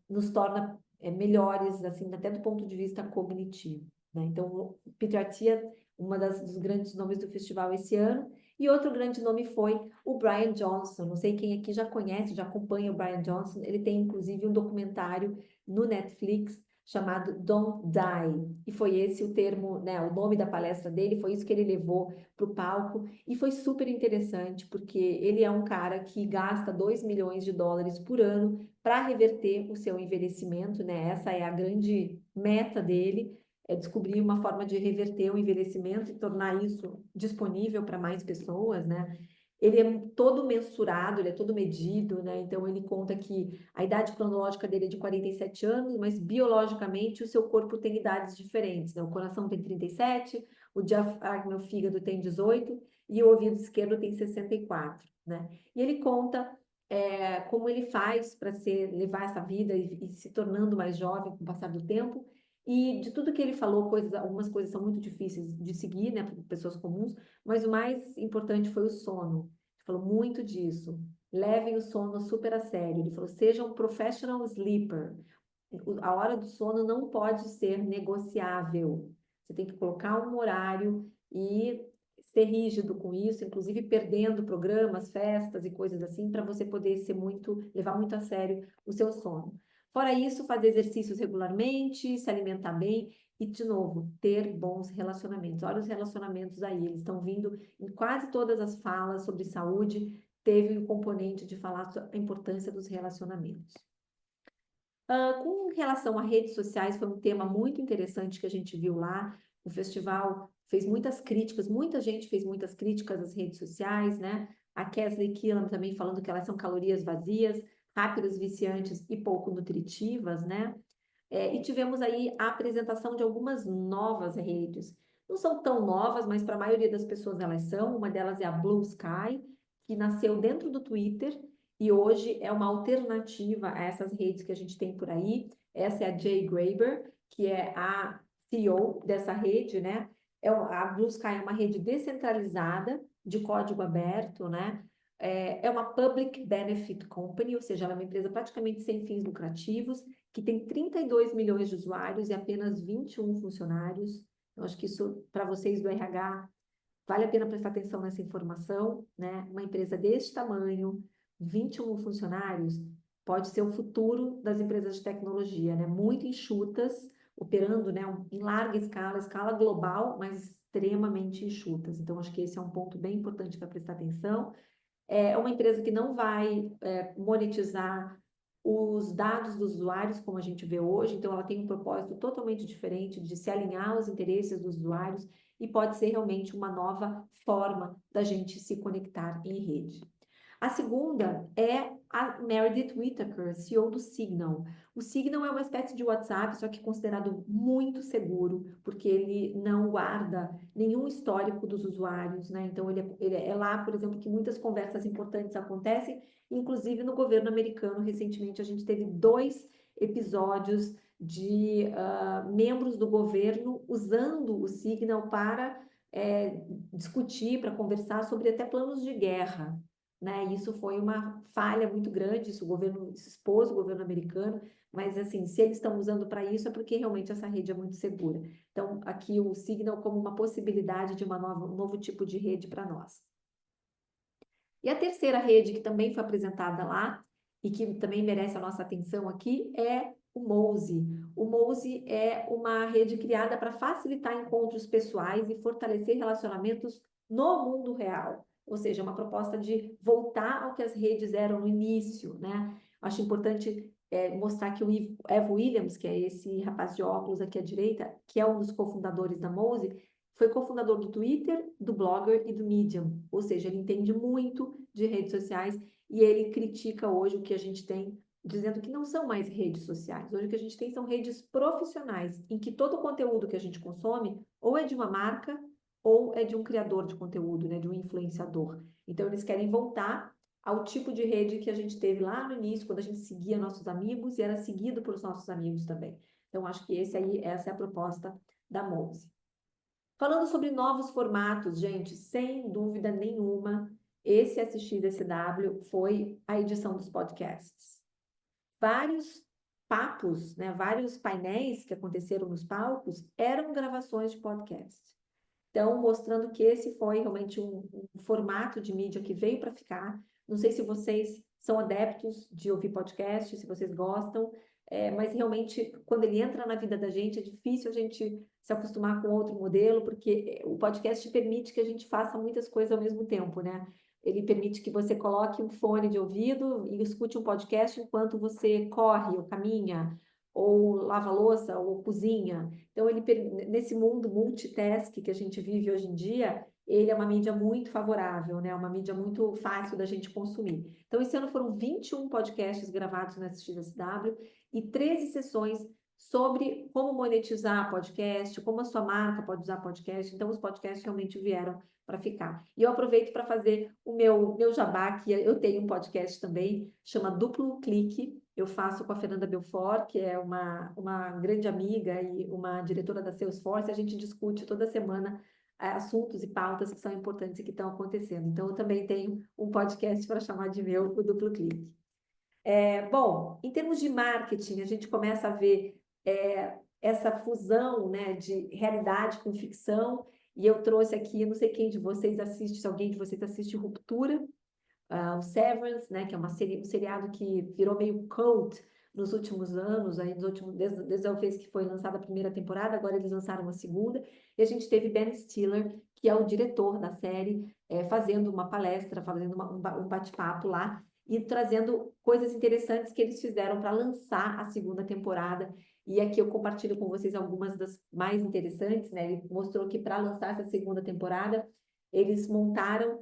nos torna melhores, assim, até do ponto de vista cognitivo, né? Então, Peter Attia, dos grandes nomes do festival esse ano, e outro grande nome foi o Brian Johnson. Não sei quem aqui já conhece, já acompanha o Brian Johnson. Ele tem, inclusive, um documentário no Netflix chamado Don't Die. E foi esse o termo, né, o nome da palestra dele, foi isso que ele levou para o palco. E foi super interessante, porque ele é um cara que gasta 2 milhões de dólares por ano para reverter o seu envelhecimento, né? Essa é a grande meta dele, é descobrir uma forma de reverter o envelhecimento e tornar isso disponível para mais pessoas, né? Ele é todo mensurado, ele é todo medido, né? Então ele conta que a idade cronológica dele é de 47 anos, mas biologicamente o seu corpo tem idades diferentes, né? O coração tem 37, o diafragma, o fígado tem 18 e o ouvido esquerdo tem 64, né? E ele conta como ele faz para levar essa vida e se tornando mais jovem com o passar do tempo. E de tudo que ele falou, algumas coisas são muito difíceis de seguir, né, para pessoas comuns, mas o mais importante foi o sono. Ele falou muito disso. Levem o sono super a sério. Ele falou, seja um professional sleeper. A hora do sono não pode ser negociável. Você tem que colocar um horário e ser rígido com isso, inclusive perdendo programas, festas e coisas assim, para você poder levar muito a sério o seu sono. Fora isso, fazer exercícios regularmente, se alimentar bem e, de novo, ter bons relacionamentos. Olha os relacionamentos aí, eles estão vindo em quase todas as falas sobre saúde, teve o componente de falar sobre a importância dos relacionamentos. Com relação a redes sociais, foi um tema muito interessante que a gente viu lá. O festival fez muitas críticas, muita gente fez muitas críticas às redes sociais, né? A Kesley Killam também falando que elas são calorias vazias, rápidas, viciantes e pouco nutritivas, né? E tivemos aí a apresentação de algumas novas redes. Não são tão novas, mas para a maioria das pessoas elas são. Uma delas é a Blue Sky, que nasceu dentro do Twitter e hoje é uma alternativa a essas redes que a gente tem por aí. Essa é a Jay Graber, que é a CEO dessa rede, né? A Blue Sky é uma rede descentralizada de código aberto, né? é uma Public Benefit Company, ou seja, ela é uma empresa praticamente sem fins lucrativos, que tem 32 milhões de usuários e apenas 21 funcionários. Eu acho que isso, para vocês do RH, vale a pena prestar atenção nessa informação, né? Uma empresa deste tamanho, 21 funcionários, pode ser o futuro das empresas de tecnologia, né? Muito enxutas, operando, né, em larga escala, escala global, mas extremamente enxutas. Então, acho que esse é um ponto bem importante para prestar atenção. É uma empresa que não vai monetizar os dados dos usuários, como a gente vê hoje, então ela tem um propósito totalmente diferente de se alinhar aos interesses dos usuários e pode ser realmente uma nova forma da gente se conectar em rede. A segunda é a Meredith Whittaker, CEO do Signal. O Signal é uma espécie de WhatsApp, só que considerado muito seguro, porque ele não guarda nenhum histórico dos usuários, né? Então, ele é lá, por exemplo, que muitas conversas importantes acontecem, inclusive no governo americano. Recentemente, a gente teve 2 episódios de membros do governo usando o Signal para discutir, para conversar sobre até planos de guerra, né? Isso foi uma falha muito grande, isso o governo se expôs, o governo americano, mas assim, se eles estão usando para isso é porque realmente essa rede é muito segura. Então, aqui o Signal como uma possibilidade de um novo tipo de rede para nós. E a terceira rede que também foi apresentada lá e que também merece a nossa atenção aqui é o Mozy. O Mozy é uma rede criada para facilitar encontros pessoais e fortalecer relacionamentos no mundo real. Ou seja, uma proposta de voltar ao que as redes eram no início, né? Acho importante mostrar que o Evo Williams, que é esse rapaz de óculos aqui à direita, que é um dos cofundadores da Mozy, foi cofundador do Twitter, do Blogger e do Medium, ou seja, ele entende muito de redes sociais e ele critica hoje o que a gente tem, dizendo que não são mais redes sociais. Hoje o que a gente tem são redes profissionais, em que todo o conteúdo que a gente consome ou é de uma marca ou é de um criador de conteúdo, né, de um influenciador. Então eles querem voltar ao tipo de rede que a gente teve lá no início, quando a gente seguia nossos amigos e era seguido por nossos amigos também. Então acho que essa é a proposta da Mozy. Falando sobre novos formatos, gente, sem dúvida nenhuma, esse SXSW foi a edição dos podcasts. Vários papos, né, vários painéis que aconteceram nos palcos eram gravações de podcast. Então, mostrando que esse foi realmente um formato de mídia que veio para ficar. Não sei se vocês são adeptos de ouvir podcast, se vocês gostam, mas realmente, quando ele entra na vida da gente, é difícil a gente se acostumar com outro modelo, porque o podcast permite que a gente faça muitas coisas ao mesmo tempo, né? Ele permite que você coloque um fone de ouvido e escute um podcast enquanto você corre ou caminha, ou lava louça, ou cozinha. Então, nesse mundo multitask que a gente vive hoje em dia, ele é uma mídia muito favorável, né? Uma mídia muito fácil da gente consumir. Então, esse ano foram 21 podcasts gravados no SXSW e 13 sessões sobre como monetizar podcast, como a sua marca pode usar podcast. Então, os podcasts realmente vieram para ficar. E eu aproveito para fazer o meu jabá, que eu tenho um podcast também, chama Duplo Clique. Eu faço com a Fernanda Belfort, que é uma grande amiga e uma diretora da Salesforce. A gente discute toda semana assuntos e pautas que são importantes e que estão acontecendo. Então, eu também tenho um podcast para chamar de meu, o Duplo Clique. Bom, em termos de marketing, a gente começa a ver essa fusão, né, de realidade com ficção, e eu trouxe aqui, não sei quem de vocês assiste, se alguém de vocês assiste Ruptura, o Severance, né, que é um seriado que virou meio cult nos últimos anos, aí desde a vez que foi lançada a primeira temporada, agora eles lançaram a segunda, e a gente teve Ben Stiller, que é o diretor da série, fazendo uma palestra, fazendo um bate-papo lá, e trazendo coisas interessantes que eles fizeram para lançar a segunda temporada. E aqui eu compartilho com vocês algumas das mais interessantes, né? Ele mostrou que para lançar essa segunda temporada, eles montaram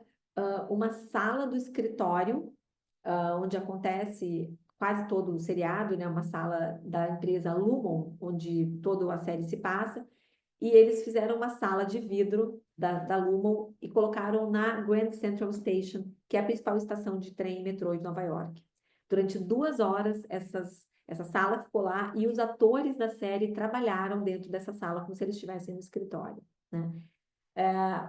uma sala do escritório, onde acontece quase todo o seriado, né? Uma sala da empresa Lumon, onde toda a série se passa, e eles fizeram uma sala de vidro da Lumon e colocaram na Grand Central Station, que é a principal estação de trem e metrô de Nova York. Durante 2 horas, essa sala ficou lá e os atores da série trabalharam dentro dessa sala como se eles estivessem no escritório, né?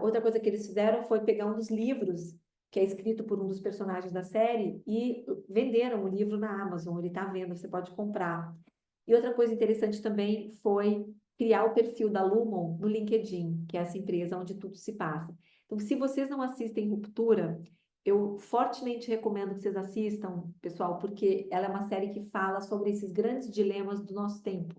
Outra coisa que eles fizeram foi pegar um dos livros que é escrito por um dos personagens da série, e venderam o livro na Amazon, ele está à venda, você pode comprar. E outra coisa interessante também foi criar o perfil da Lumon no LinkedIn, que é essa empresa onde tudo se passa. Então, se vocês não assistem Ruptura, eu fortemente recomendo que vocês assistam, pessoal, porque ela é uma série que fala sobre esses grandes dilemas do nosso tempo.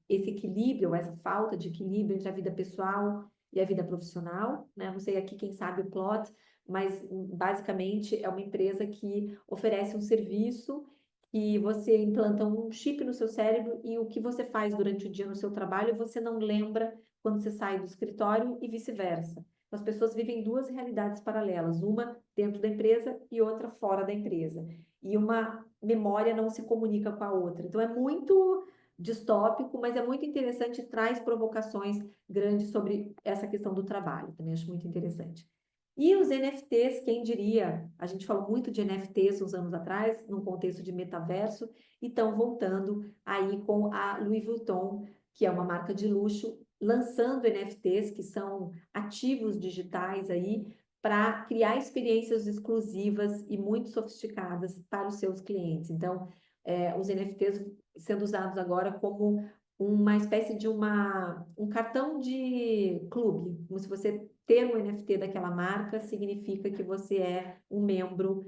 Esse equilíbrio, essa falta de equilíbrio entre a vida pessoal e a vida profissional, né? Não sei aqui quem sabe o plot, mas basicamente é uma empresa que oferece um serviço e você implanta um chip no seu cérebro e o que você faz durante o dia no seu trabalho, você não lembra quando você sai do escritório e vice-versa. As pessoas vivem duas realidades paralelas, uma dentro da empresa e outra fora da empresa. E uma memória não se comunica com a outra. Então é muito distópico, mas é muito interessante e traz provocações grandes sobre essa questão do trabalho. Também acho muito interessante. E os NFTs, quem diria? A gente falou muito de NFTs uns anos atrás, num contexto de metaverso, e estão voltando aí com a Louis Vuitton, que é uma marca de luxo, lançando NFTs, que são ativos digitais aí, para criar experiências exclusivas e muito sofisticadas para os seus clientes. Então, os NFTs sendo usados agora como uma espécie de um cartão de clube, como se você ter um NFT daquela marca significa que você é um membro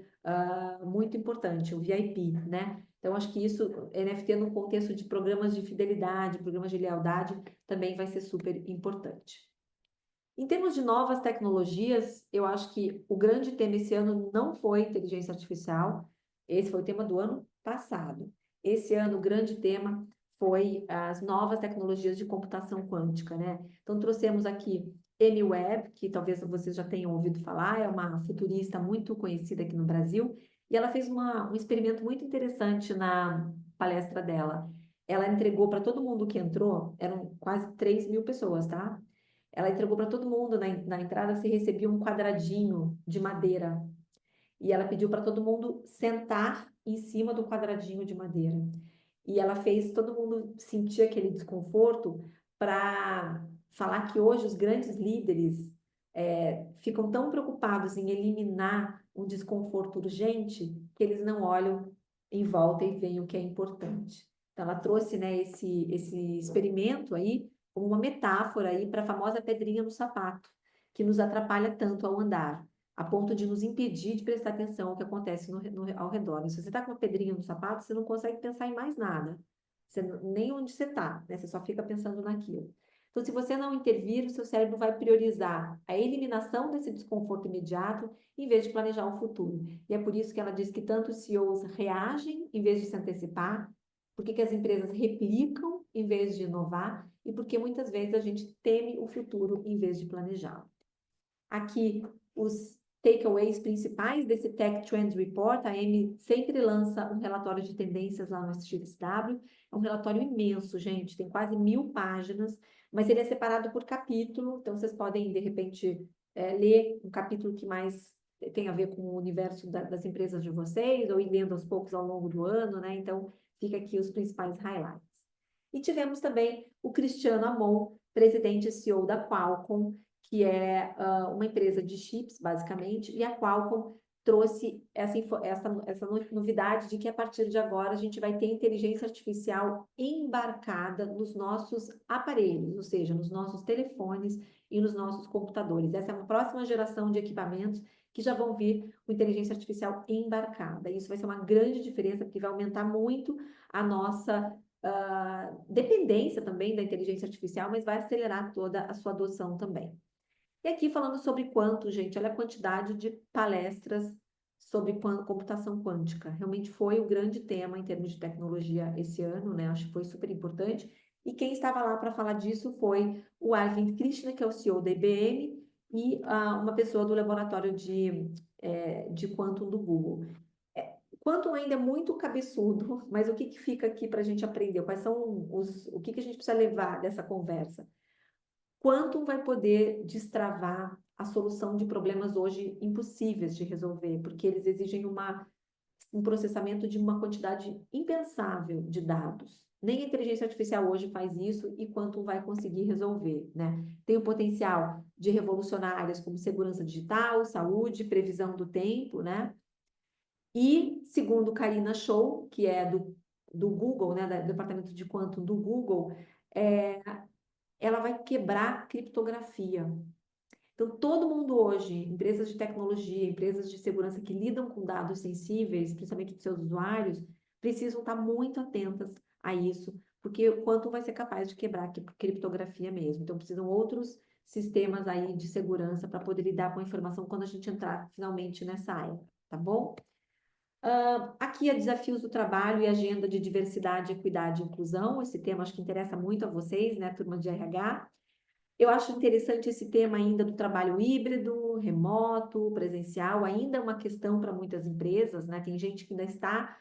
muito importante, um VIP, né? Então, acho que isso, NFT no contexto de programas de fidelidade, programas de lealdade, também vai ser super importante. Em termos de novas tecnologias, eu acho que o grande tema esse ano não foi inteligência artificial, esse foi o tema do ano passado. Esse ano, o grande tema foi as novas tecnologias de computação quântica, né? Então, trouxemos aqui Amy Webb, que talvez vocês já tenham ouvido falar, é uma futurista muito conhecida aqui no Brasil, e ela fez um experimento muito interessante na palestra dela. Ela entregou para todo mundo que entrou, eram quase 3.000 pessoas, tá? Ela entregou para todo mundo na entrada, você recebia um quadradinho de madeira. E ela pediu para todo mundo sentar em cima do quadradinho de madeira. E ela fez todo mundo sentir aquele desconforto para falar que hoje os grandes líderes ficam tão preocupados em eliminar um desconforto urgente que eles não olham em volta e veem o que é importante. Então, ela trouxe, né, esse experimento aí como uma metáfora aí para a famosa pedrinha no sapato, que nos atrapalha tanto ao andar, a ponto de nos impedir de prestar atenção ao que acontece ao redor. Se você está com uma pedrinha no sapato, você não consegue pensar em mais nada, nem onde você está, né? Você só fica pensando naquilo. Então, se você não intervir, o seu cérebro vai priorizar a eliminação desse desconforto imediato em vez de planejar o futuro. E é por isso que ela diz que tanto os CEOs reagem em vez de se antecipar, porque que as empresas replicam em vez de inovar e porque muitas vezes a gente teme o futuro em vez de planejá-lo. Aqui, os takeaways principais desse Tech Trends Report, a Amy sempre lança um relatório de tendências lá no SXSW, é um relatório imenso, gente, tem quase 1.000 páginas, mas ele é separado por capítulo, então vocês podem, de repente, ler um capítulo que mais tem a ver com o universo das empresas de vocês, ou ir lendo aos poucos ao longo do ano, né? Então, fica aqui os principais highlights. E tivemos também o Cristiano Amon, presidente e CEO da Qualcomm, que é uma empresa de chips, basicamente, e a Qualcomm trouxe essa novidade de que a partir de agora a gente vai ter inteligência artificial embarcada nos nossos aparelhos, ou seja, nos nossos telefones e nos nossos computadores. Essa é uma próxima geração de equipamentos que já vão vir com inteligência artificial embarcada. Isso vai ser uma grande diferença, porque vai aumentar muito a nossa dependência também da inteligência artificial, mas vai acelerar toda a sua adoção também. E aqui falando sobre quanto, gente, olha a quantidade de palestras sobre computação quântica. Realmente foi o grande tema em termos de tecnologia esse ano, né? Acho que foi super importante. E quem estava lá para falar disso foi o Arvind Krishna, que é o CEO da IBM, e uma pessoa do laboratório de Quantum do Google. Quantum ainda é muito cabeçudo, mas o que fica aqui para a gente aprender? Quais são o que a gente precisa levar dessa conversa? Quantum vai poder destravar a solução de problemas hoje impossíveis de resolver, porque eles exigem um processamento de uma quantidade impensável de dados. nem a inteligência artificial hoje faz isso e quanto vai conseguir resolver, né? Tem o potencial de revolucionar áreas como segurança digital, saúde, previsão do tempo, né? E, segundo Karina Shaw, que é do Google, né, do departamento de Quantum do Google, ela vai quebrar criptografia. Então, todo mundo hoje, empresas de tecnologia, empresas de segurança que lidam com dados sensíveis, principalmente dos seus usuários, precisam estar muito atentas a isso, porque o Quantum vai ser capaz de quebrar a criptografia mesmo. Então, precisam outros sistemas aí de segurança para poder lidar com a informação quando a gente entrar finalmente nessa área, tá bom? Aqui é desafios do trabalho e agenda de diversidade, equidade e inclusão. Esse tema acho que interessa muito a vocês, né, turma de RH. Eu acho interessante esse tema ainda do trabalho híbrido, remoto, presencial, ainda é uma questão para muitas empresas, né? Tem gente que ainda está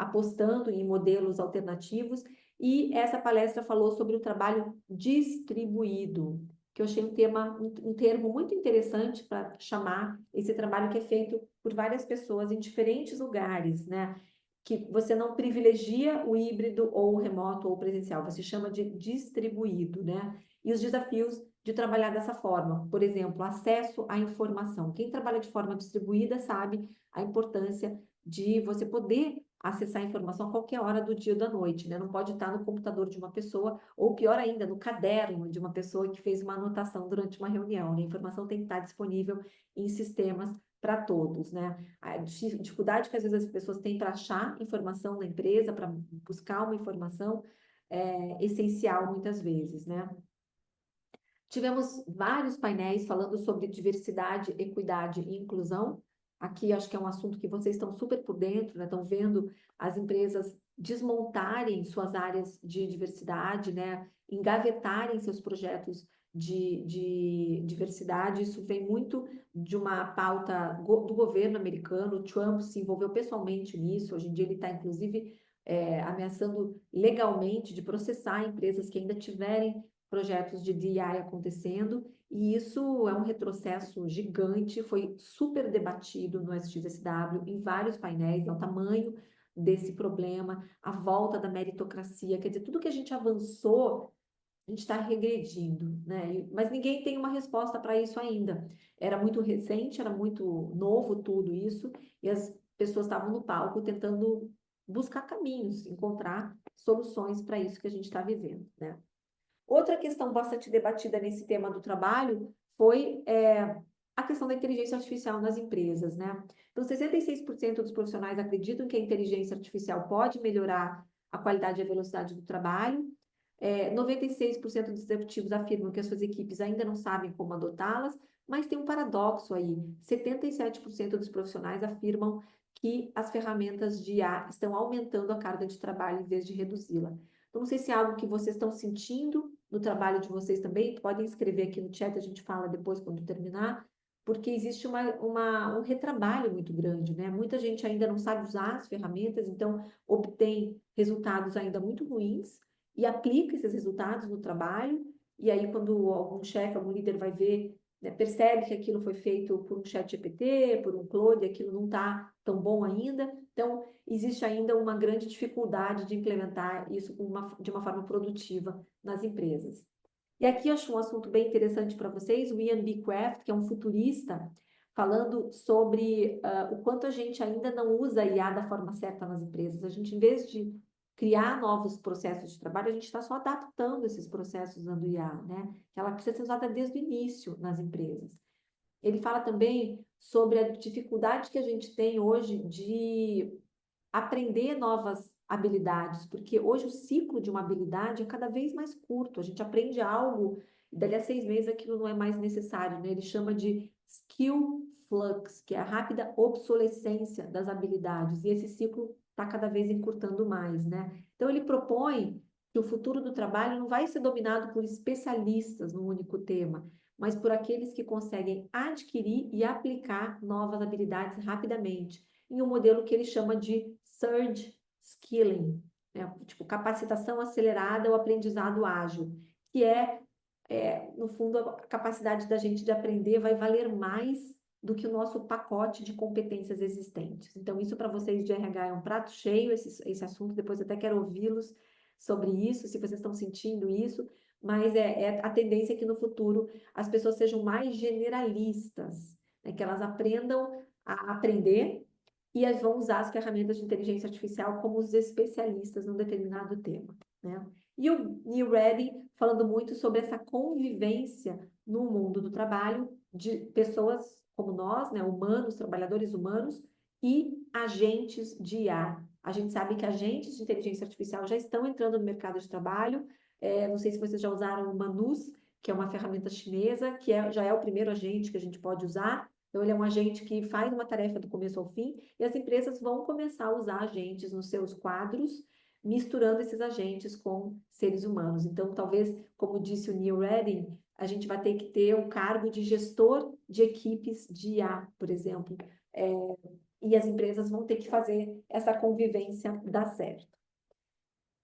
apostando em modelos alternativos, e essa palestra falou sobre o trabalho distribuído, que eu achei um termo muito interessante para chamar esse trabalho que é feito por várias pessoas em diferentes lugares, né? Que você não privilegia o híbrido ou o remoto ou o presencial, você chama de distribuído, né? E os desafios de trabalhar dessa forma, por exemplo, acesso à informação. Quem trabalha de forma distribuída sabe a importância de você poder acessar a informação a qualquer hora do dia ou da noite, né? Não pode estar no computador de uma pessoa, ou pior ainda, no caderno de uma pessoa que fez uma anotação durante uma reunião, né? A informação tem que estar disponível em sistemas para todos, né? A dificuldade que às vezes as pessoas têm para achar informação na empresa, para buscar uma informação é essencial muitas vezes, né? Tivemos vários painéis falando sobre diversidade, equidade e inclusão. Aqui acho que é um assunto que vocês estão super por dentro, né? Estão vendo as empresas desmontarem suas áreas de diversidade, né? Engavetarem seus projetos de diversidade. Isso vem muito de uma pauta do governo americano. O Trump se envolveu pessoalmente nisso. Hoje em dia ele está, inclusive, ameaçando legalmente de processar empresas que ainda tiverem projetos de DEI acontecendo, e isso é um retrocesso gigante, foi super debatido no SXSW, em vários painéis, é o tamanho desse problema, a volta da meritocracia, quer dizer, tudo que a gente avançou, a gente está regredindo, né? Mas ninguém tem uma resposta para isso ainda. Era muito recente, era muito novo tudo isso, e as pessoas estavam no palco tentando buscar caminhos, encontrar soluções para isso que a gente está vivendo, né? Outra questão bastante debatida nesse tema do trabalho foi a questão da inteligência artificial nas empresas, né? Então, 66% dos profissionais acreditam que a inteligência artificial pode melhorar a qualidade e a velocidade do trabalho. 96% dos executivos afirmam que as suas equipes ainda não sabem como adotá-las, mas tem um paradoxo aí. 77% dos profissionais afirmam que as ferramentas de IA estão aumentando a carga de trabalho em vez de reduzi-la. Então, não sei se é algo que vocês estão sentindo no trabalho de vocês também. Podem escrever aqui no chat, a gente fala depois quando terminar, porque existe um retrabalho muito grande, né? Muita gente ainda não sabe usar as ferramentas, então obtém resultados ainda muito ruins e aplica esses resultados no trabalho, e aí quando algum chefe, algum líder vai ver, né, percebe que aquilo foi feito por um chat GPT, por um Claude, aquilo não está tão bom ainda, então existe ainda uma grande dificuldade de implementar isso de uma forma produtiva nas empresas. E aqui eu acho um assunto bem interessante para vocês, o Ian B. Craft, que é um futurista, falando sobre o quanto a gente ainda não usa a IA da forma certa nas empresas. A gente, em vez de criar novos processos de trabalho, a gente está só adaptando esses processos usando IA, né? Ela precisa ser usada desde o início nas empresas. Ele fala também sobre a dificuldade que a gente tem hoje de aprender novas habilidades, porque hoje o ciclo de uma habilidade é cada vez mais curto. A gente aprende algo e dali a 6 meses aquilo não é mais necessário, né? Ele chama de skill flux, que é a rápida obsolescência das habilidades, e esse ciclo está cada vez encurtando mais, né? Então ele propõe que o futuro do trabalho não vai ser dominado por especialistas num único tema, mas por aqueles que conseguem adquirir e aplicar novas habilidades rapidamente, em um modelo que ele chama de surge skilling, né? Tipo capacitação acelerada ou aprendizado ágil, que no fundo, a capacidade da gente de aprender vai valer mais do que o nosso pacote de competências existentes. Então, isso para vocês de RH é um prato cheio, esse assunto, depois até quero ouvi-los sobre isso, se vocês estão sentindo isso, mas a tendência é que no futuro as pessoas sejam mais generalistas, né? Que elas aprendam a aprender e vão usar as ferramentas de inteligência artificial como os especialistas num determinado tema, né? E o Neil Redding falando muito sobre essa convivência no mundo do trabalho de pessoas como nós, né, humanos, trabalhadores humanos e agentes de IA. A gente sabe que agentes de inteligência artificial já estão entrando no mercado de trabalho. Não sei se vocês já usaram o Manus, que é uma ferramenta chinesa, que já é o primeiro agente que a gente pode usar. Então, ele é um agente que faz uma tarefa do começo ao fim, e as empresas vão começar a usar agentes nos seus quadros, misturando esses agentes com seres humanos. Então, talvez, como disse o Neil Redding, a gente vai ter que ter o cargo de gestor de equipes de IA, por exemplo, e as empresas vão ter que fazer essa convivência dar certo.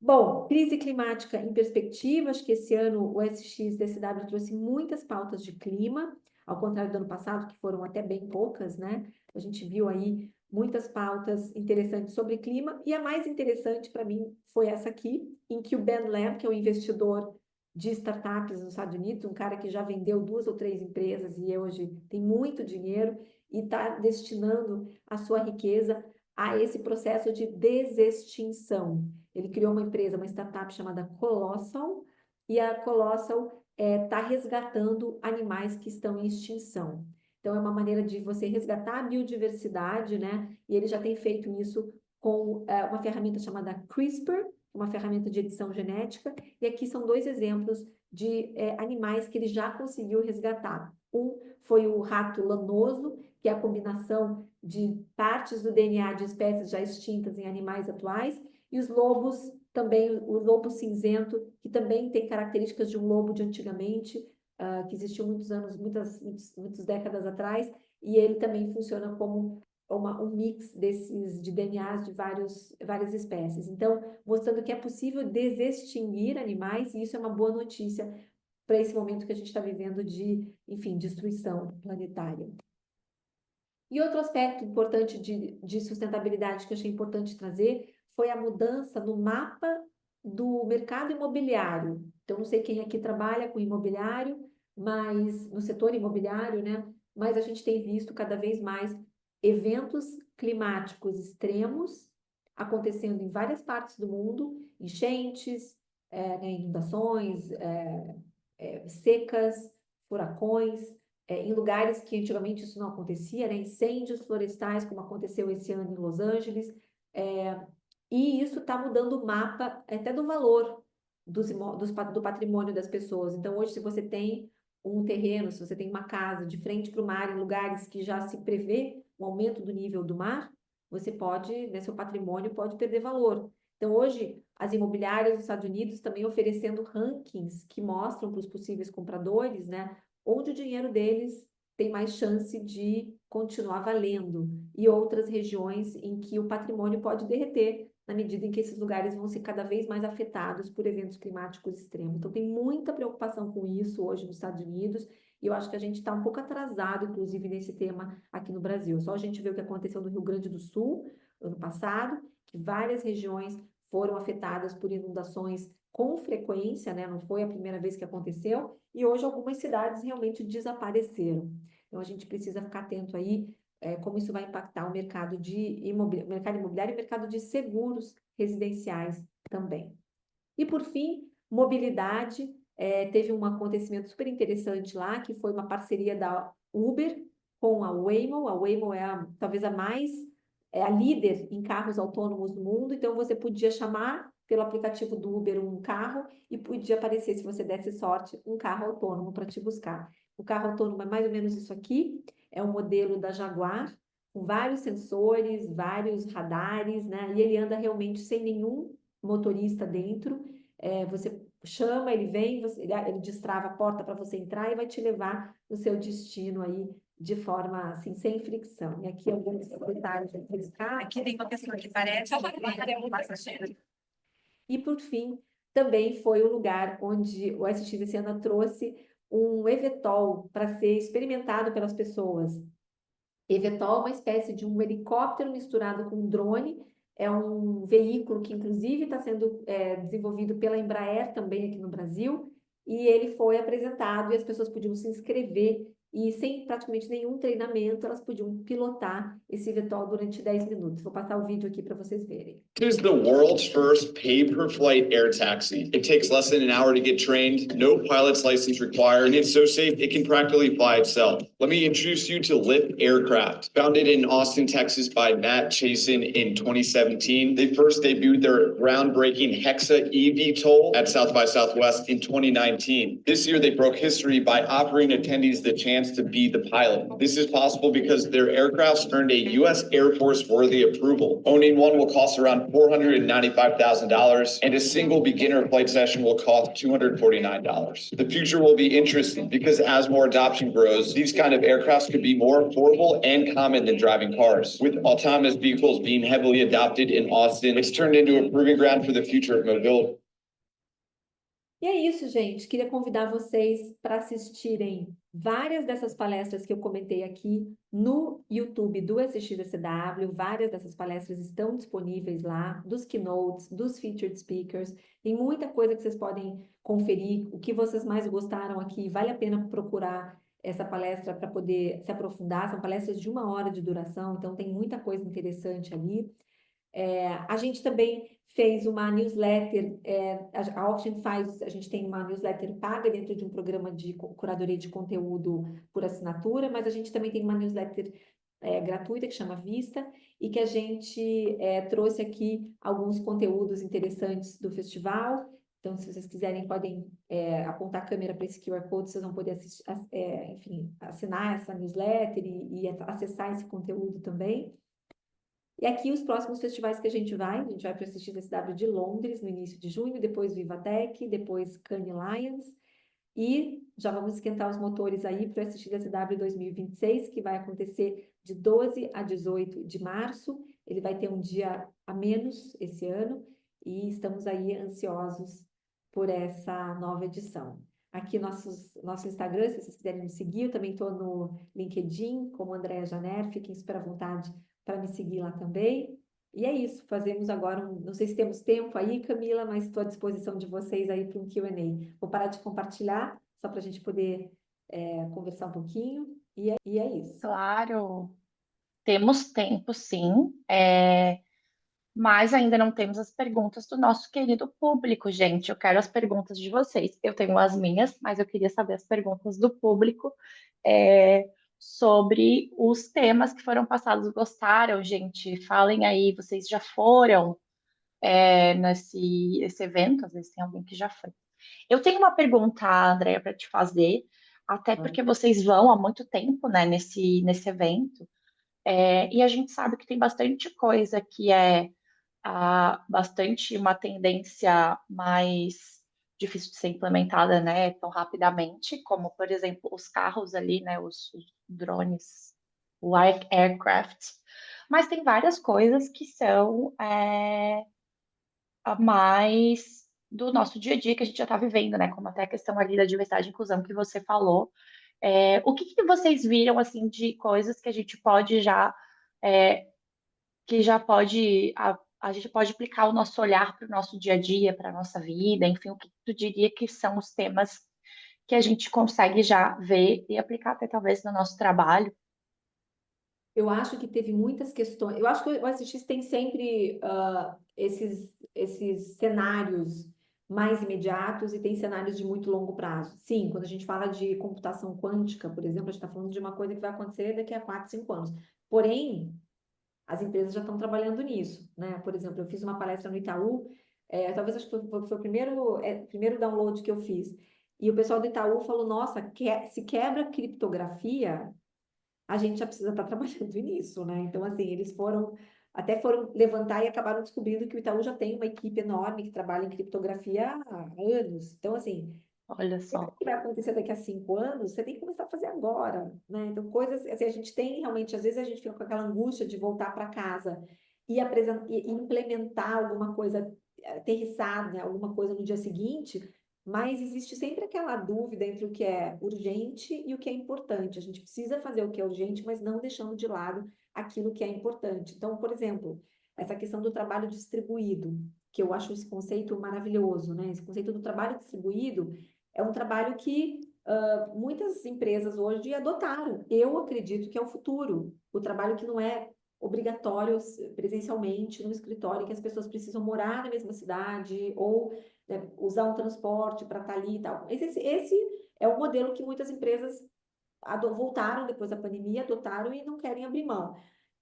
Bom, crise climática em perspectiva, acho que esse ano o SX-DCW trouxe muitas pautas de clima, ao contrário do ano passado, que foram até bem poucas, né? A gente viu aí muitas pautas interessantes sobre clima, e a mais interessante para mim foi essa aqui, em que o Ben Lamb, que é um investidor de startups nos Estados Unidos, um cara que já vendeu 2 ou 3 empresas e hoje tem muito dinheiro e está destinando a sua riqueza a esse processo de desextinção. Ele criou uma empresa, uma startup chamada Colossal, e a Colossal está resgatando animais que estão em extinção. Então, é uma maneira de você resgatar a biodiversidade, né? E ele já tem feito isso com uma ferramenta chamada CRISPR, uma ferramenta de edição genética, e aqui são 2 exemplos de animais que ele já conseguiu resgatar. Um foi o rato lanoso, que é a combinação de partes do DNA de espécies já extintas em animais atuais, e os lobos também, o lobo cinzento, que também tem características de um lobo de antigamente, que existiu muitos anos, muitas décadas atrás, e ele também funciona como um mix de DNAs de várias espécies. Então, mostrando que é possível desextinguir animais, e isso é uma boa notícia para esse momento que a gente está vivendo de, enfim, destruição planetária. E outro aspecto importante de sustentabilidade que eu achei importante trazer foi a mudança no mapa do mercado imobiliário. Então, não sei quem aqui trabalha com imobiliário, mas no setor imobiliário, né? Mas a gente tem visto cada vez mais eventos climáticos extremos acontecendo em várias partes do mundo, enchentes, né, inundações, secas, furacões, em lugares que antigamente isso não acontecia, né? Incêndios florestais, como aconteceu esse ano em Los Angeles, e isso está mudando o mapa até do valor do patrimônio das pessoas. Então, hoje, se você tem um terreno, se você tem uma casa de frente para o mar, em lugares que já se prevê um aumento do nível do mar, você pode, né, seu patrimônio pode perder valor. Então, hoje, as imobiliárias dos Estados Unidos também oferecendo rankings que mostram para os possíveis compradores, né, onde o dinheiro deles tem mais chance de continuar valendo, e outras regiões em que o patrimônio pode derreter na medida em que esses lugares vão ser cada vez mais afetados por eventos climáticos extremos. Então, tem muita preocupação com isso hoje nos Estados Unidos, e eu acho que a gente está um pouco atrasado, inclusive, nesse tema aqui no Brasil. Só a gente vê o que aconteceu no Rio Grande do Sul, ano passado, que várias regiões foram afetadas por inundações com frequência, né? Não foi a primeira vez que aconteceu, e hoje algumas cidades realmente desapareceram. Então, a gente precisa ficar atento aí como isso vai impactar o mercado mercado imobiliário e o mercado de seguros residenciais também. E, por fim, mobilidade. Teve um acontecimento super interessante lá, que foi uma parceria da Uber com a Waymo. A Waymo é talvez a líder em carros autônomos do mundo, então você podia chamar pelo aplicativo do Uber um carro e podia aparecer, se você desse sorte, um carro autônomo para te buscar. O carro autônomo é mais ou menos isso aqui, é um modelo da Jaguar, com vários sensores, vários radares, né? E ele anda realmente sem nenhum motorista dentro. Você chama, ele vem, ele destrava a porta para você entrar e vai te levar no seu destino aí de forma assim, sem fricção. E aqui alguns detalhes desse carro. Aqui tem uma pessoa que parece um passageiro. E, por fim, também foi o lugar onde o SX esse ano trouxe um eVTOL para ser experimentado pelas pessoas. eVTOL é uma espécie de um helicóptero misturado com um drone, é um veículo que, inclusive, está sendo desenvolvido pela Embraer também aqui no Brasil, e ele foi apresentado e as pessoas podiam se inscrever e sem praticamente nenhum treinamento, elas podiam pilotar esse VTOL durante 10 minutos. Vou passar o vídeo aqui para vocês verem. This is the world's first pay-per-flight air taxi. It takes less than an hour to get trained, no pilot's license required, and it's so safe it can practically fly itself. Let me introduce you to LIP Aircraft. Founded in Austin, Texas by Matt Chasin in 2017, they first debuted their groundbreaking Hexa eVTOL at South by Southwest in 2019. This year, they broke history by offering attendees the chance to be the pilot. This is possible because their aircrafts earned a U.S. Air Force worthy approval. Owning one will cost around $495,000, and a single beginner flight session will cost $249. The future will be interesting because as more adoption grows, these kind of aircrafts could be more affordable and common than driving cars. With autonomous vehicles being heavily adopted in Austin, it's turned into a proving ground for the future of mobility. E é isso, gente. Queria convidar vocês para assistirem várias dessas palestras que eu comentei aqui no YouTube do SXSW. Várias dessas palestras estão disponíveis lá, dos keynotes, dos featured speakers. Tem muita coisa que vocês podem conferir. O que vocês mais gostaram aqui, vale a pena procurar essa palestra para poder se aprofundar. São palestras de 1 hora de duração, então tem muita coisa interessante ali. A gente também fez uma newsletter, a Auction faz, a gente tem uma newsletter paga dentro de um programa de curadoria de conteúdo por assinatura, mas a gente também tem uma newsletter gratuita que chama Vista, e que a gente trouxe aqui alguns conteúdos interessantes do festival. Então, se vocês quiserem, podem apontar a câmera para esse QR Code, vocês vão poder enfim, assinar essa newsletter e acessar esse conteúdo também. E aqui os próximos festivais que a gente vai para o SXSW de Londres no início de junho, depois Vivatech, depois Cannes Lions, e já vamos esquentar os motores aí para o SXSW 2026, que vai acontecer de 12 a 18 de março. Ele vai ter um dia a menos esse ano e estamos aí ansiosos por essa nova edição. Aqui nosso Instagram, se vocês quiserem me seguir, eu também estou no LinkedIn, como Andréa Janer, fiquem super à vontade para me seguir lá também. E é isso, fazemos agora não sei se temos tempo aí, Camila, mas estou à disposição de vocês aí para um Q&A. Vou parar de compartilhar, só para a gente poder conversar um pouquinho, e é isso. Claro, temos tempo, sim, mas ainda não temos as perguntas do nosso querido público, gente. Eu quero as perguntas de vocês. Eu tenho as minhas, mas eu queria saber as perguntas do público sobre os temas que foram passados. Gostaram, gente? Falem aí, vocês já foram nesse evento? Às vezes tem alguém que já foi. Eu tenho uma pergunta, Andréia, para te fazer, até porque vocês vão há muito tempo, né, nesse evento, e a gente sabe que tem bastante coisa que bastante uma tendência mais difícil de ser implementada, né, tão rapidamente, como, por exemplo, os carros ali, né, os drones, o aircraft, mas tem várias coisas que são a mais do nosso dia a dia que a gente já está vivendo, né, como até a questão ali da diversidade e inclusão que você falou. O que vocês viram, assim, de coisas que a gente pode já que já pode a gente pode aplicar o nosso olhar para o nosso dia a dia, para a nossa vida, enfim, o que tu diria que são os temas que a gente consegue já ver e aplicar até talvez no nosso trabalho? Eu acho que teve muitas questões. Eu acho que o SX tem sempre esses cenários mais imediatos e tem cenários de muito longo prazo. Sim, quando a gente fala de computação quântica, por exemplo, a gente está falando de uma coisa que vai acontecer daqui a 4, 5 anos. Porém, as empresas já estão trabalhando nisso, né? Por exemplo, eu fiz uma palestra no Itaú, talvez acho que foi o primeiro download que eu fiz, e o pessoal do Itaú falou, nossa, se quebra criptografia, a gente já precisa estar trabalhando nisso, né? Então, assim, eles foram levantar e acabaram descobrindo que o Itaú já tem uma equipe enorme que trabalha em criptografia há anos. Então, assim, Olha o só. que vai acontecer daqui a 5 anos, você tem que começar a fazer agora, né? Então, coisas, assim, a gente tem realmente, às vezes a gente fica com aquela angústia de voltar para casa e implementar alguma coisa, aterrissar, né, alguma coisa no dia seguinte, mas existe sempre aquela dúvida entre o que é urgente e o que é importante. A gente precisa fazer o que é urgente, mas não deixando de lado aquilo que é importante. Então, por exemplo, essa questão do trabalho distribuído, que eu acho esse conceito maravilhoso, né? Esse conceito do trabalho distribuído é um trabalho que muitas empresas hoje adotaram. Eu acredito que é o futuro, o trabalho que não é obrigatório presencialmente no escritório, que as pessoas precisam morar na mesma cidade ou, né, usar um transporte para estar ali e tal. Esse é o modelo que muitas empresas voltaram depois da pandemia, adotaram e não querem abrir mão.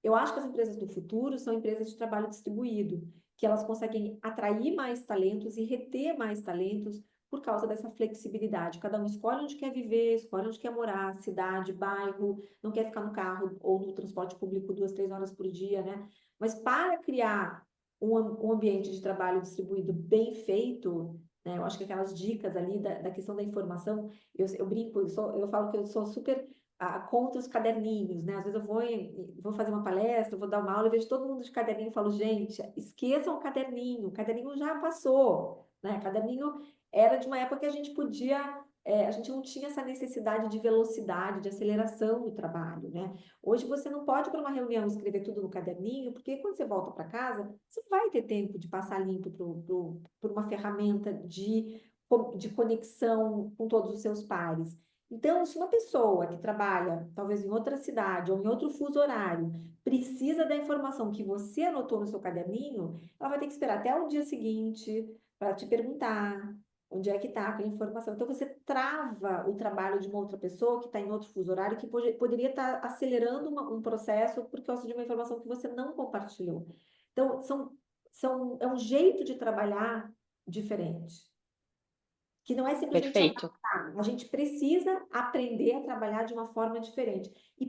Eu acho que as empresas do futuro são empresas de trabalho distribuído, que elas conseguem atrair mais talentos e reter mais talentos por causa dessa flexibilidade. Cada um escolhe onde quer viver, escolhe onde quer morar, cidade, bairro, não quer ficar no carro ou no transporte público 2, 3 horas por dia, né? Mas para criar um ambiente de trabalho distribuído bem feito, né? Eu acho que aquelas dicas ali da questão da informação, eu brinco, eu falo que eu sou super contra os caderninhos, né? Às vezes eu vou fazer uma palestra, vou dar uma aula e vejo todo mundo de caderninho e falo, gente, esqueçam o caderninho já passou, né? Caderninho era de uma época que a gente podia, a gente não tinha essa necessidade de velocidade, de aceleração do trabalho, né? Hoje você não pode para uma reunião escrever tudo no caderninho, porque quando você volta para casa, você vai ter tempo de passar limpo por uma ferramenta de conexão com todos os seus pares. Então, se uma pessoa que trabalha, talvez em outra cidade ou em outro fuso horário, precisa da informação que você anotou no seu caderninho, ela vai ter que esperar até o dia seguinte para te perguntar onde é que está aquela informação. Então, você trava o trabalho de uma outra pessoa que está em outro fuso horário, que poderia estar acelerando um processo por causa de uma informação que você não compartilhou. Então, é um jeito de trabalhar diferente, que não é simplesmente Perfeito. a gente precisa aprender a trabalhar de uma forma diferente. E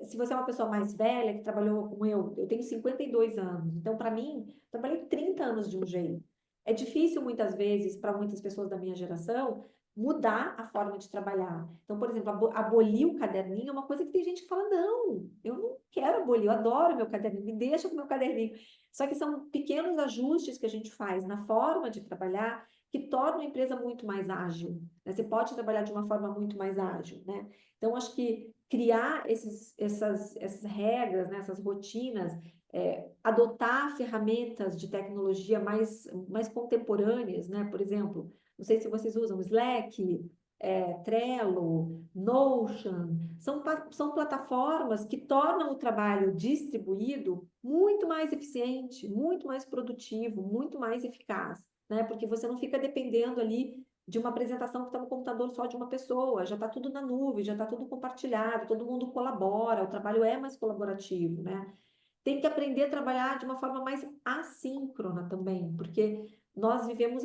se você é uma pessoa mais velha, que trabalhou como eu tenho 52 anos, então, para mim, trabalhei 30 anos de um jeito. É difícil, muitas vezes, para muitas pessoas da minha geração, mudar a forma de trabalhar. Então, por exemplo, abolir o caderninho é uma coisa que tem gente que fala, não, eu não quero abolir, eu adoro meu caderninho, me deixa com meu caderninho. Só que são pequenos ajustes que a gente faz na forma de trabalhar que torna a empresa muito mais ágil, né? Você pode trabalhar de uma forma muito mais ágil, né? Então, acho que criar essas regras, né, essas rotinas, adotar ferramentas de tecnologia mais contemporâneas, né? Por exemplo, não sei se vocês usam Slack, Trello, Notion, são plataformas que tornam o trabalho distribuído muito mais eficiente, muito mais produtivo, muito mais eficaz, né? Porque você não fica dependendo ali de uma apresentação que está no computador só de uma pessoa, já está tudo na nuvem, já está tudo compartilhado, todo mundo colabora, o trabalho é mais colaborativo, né? Tem que aprender a trabalhar de uma forma mais assíncrona também, porque nós vivemos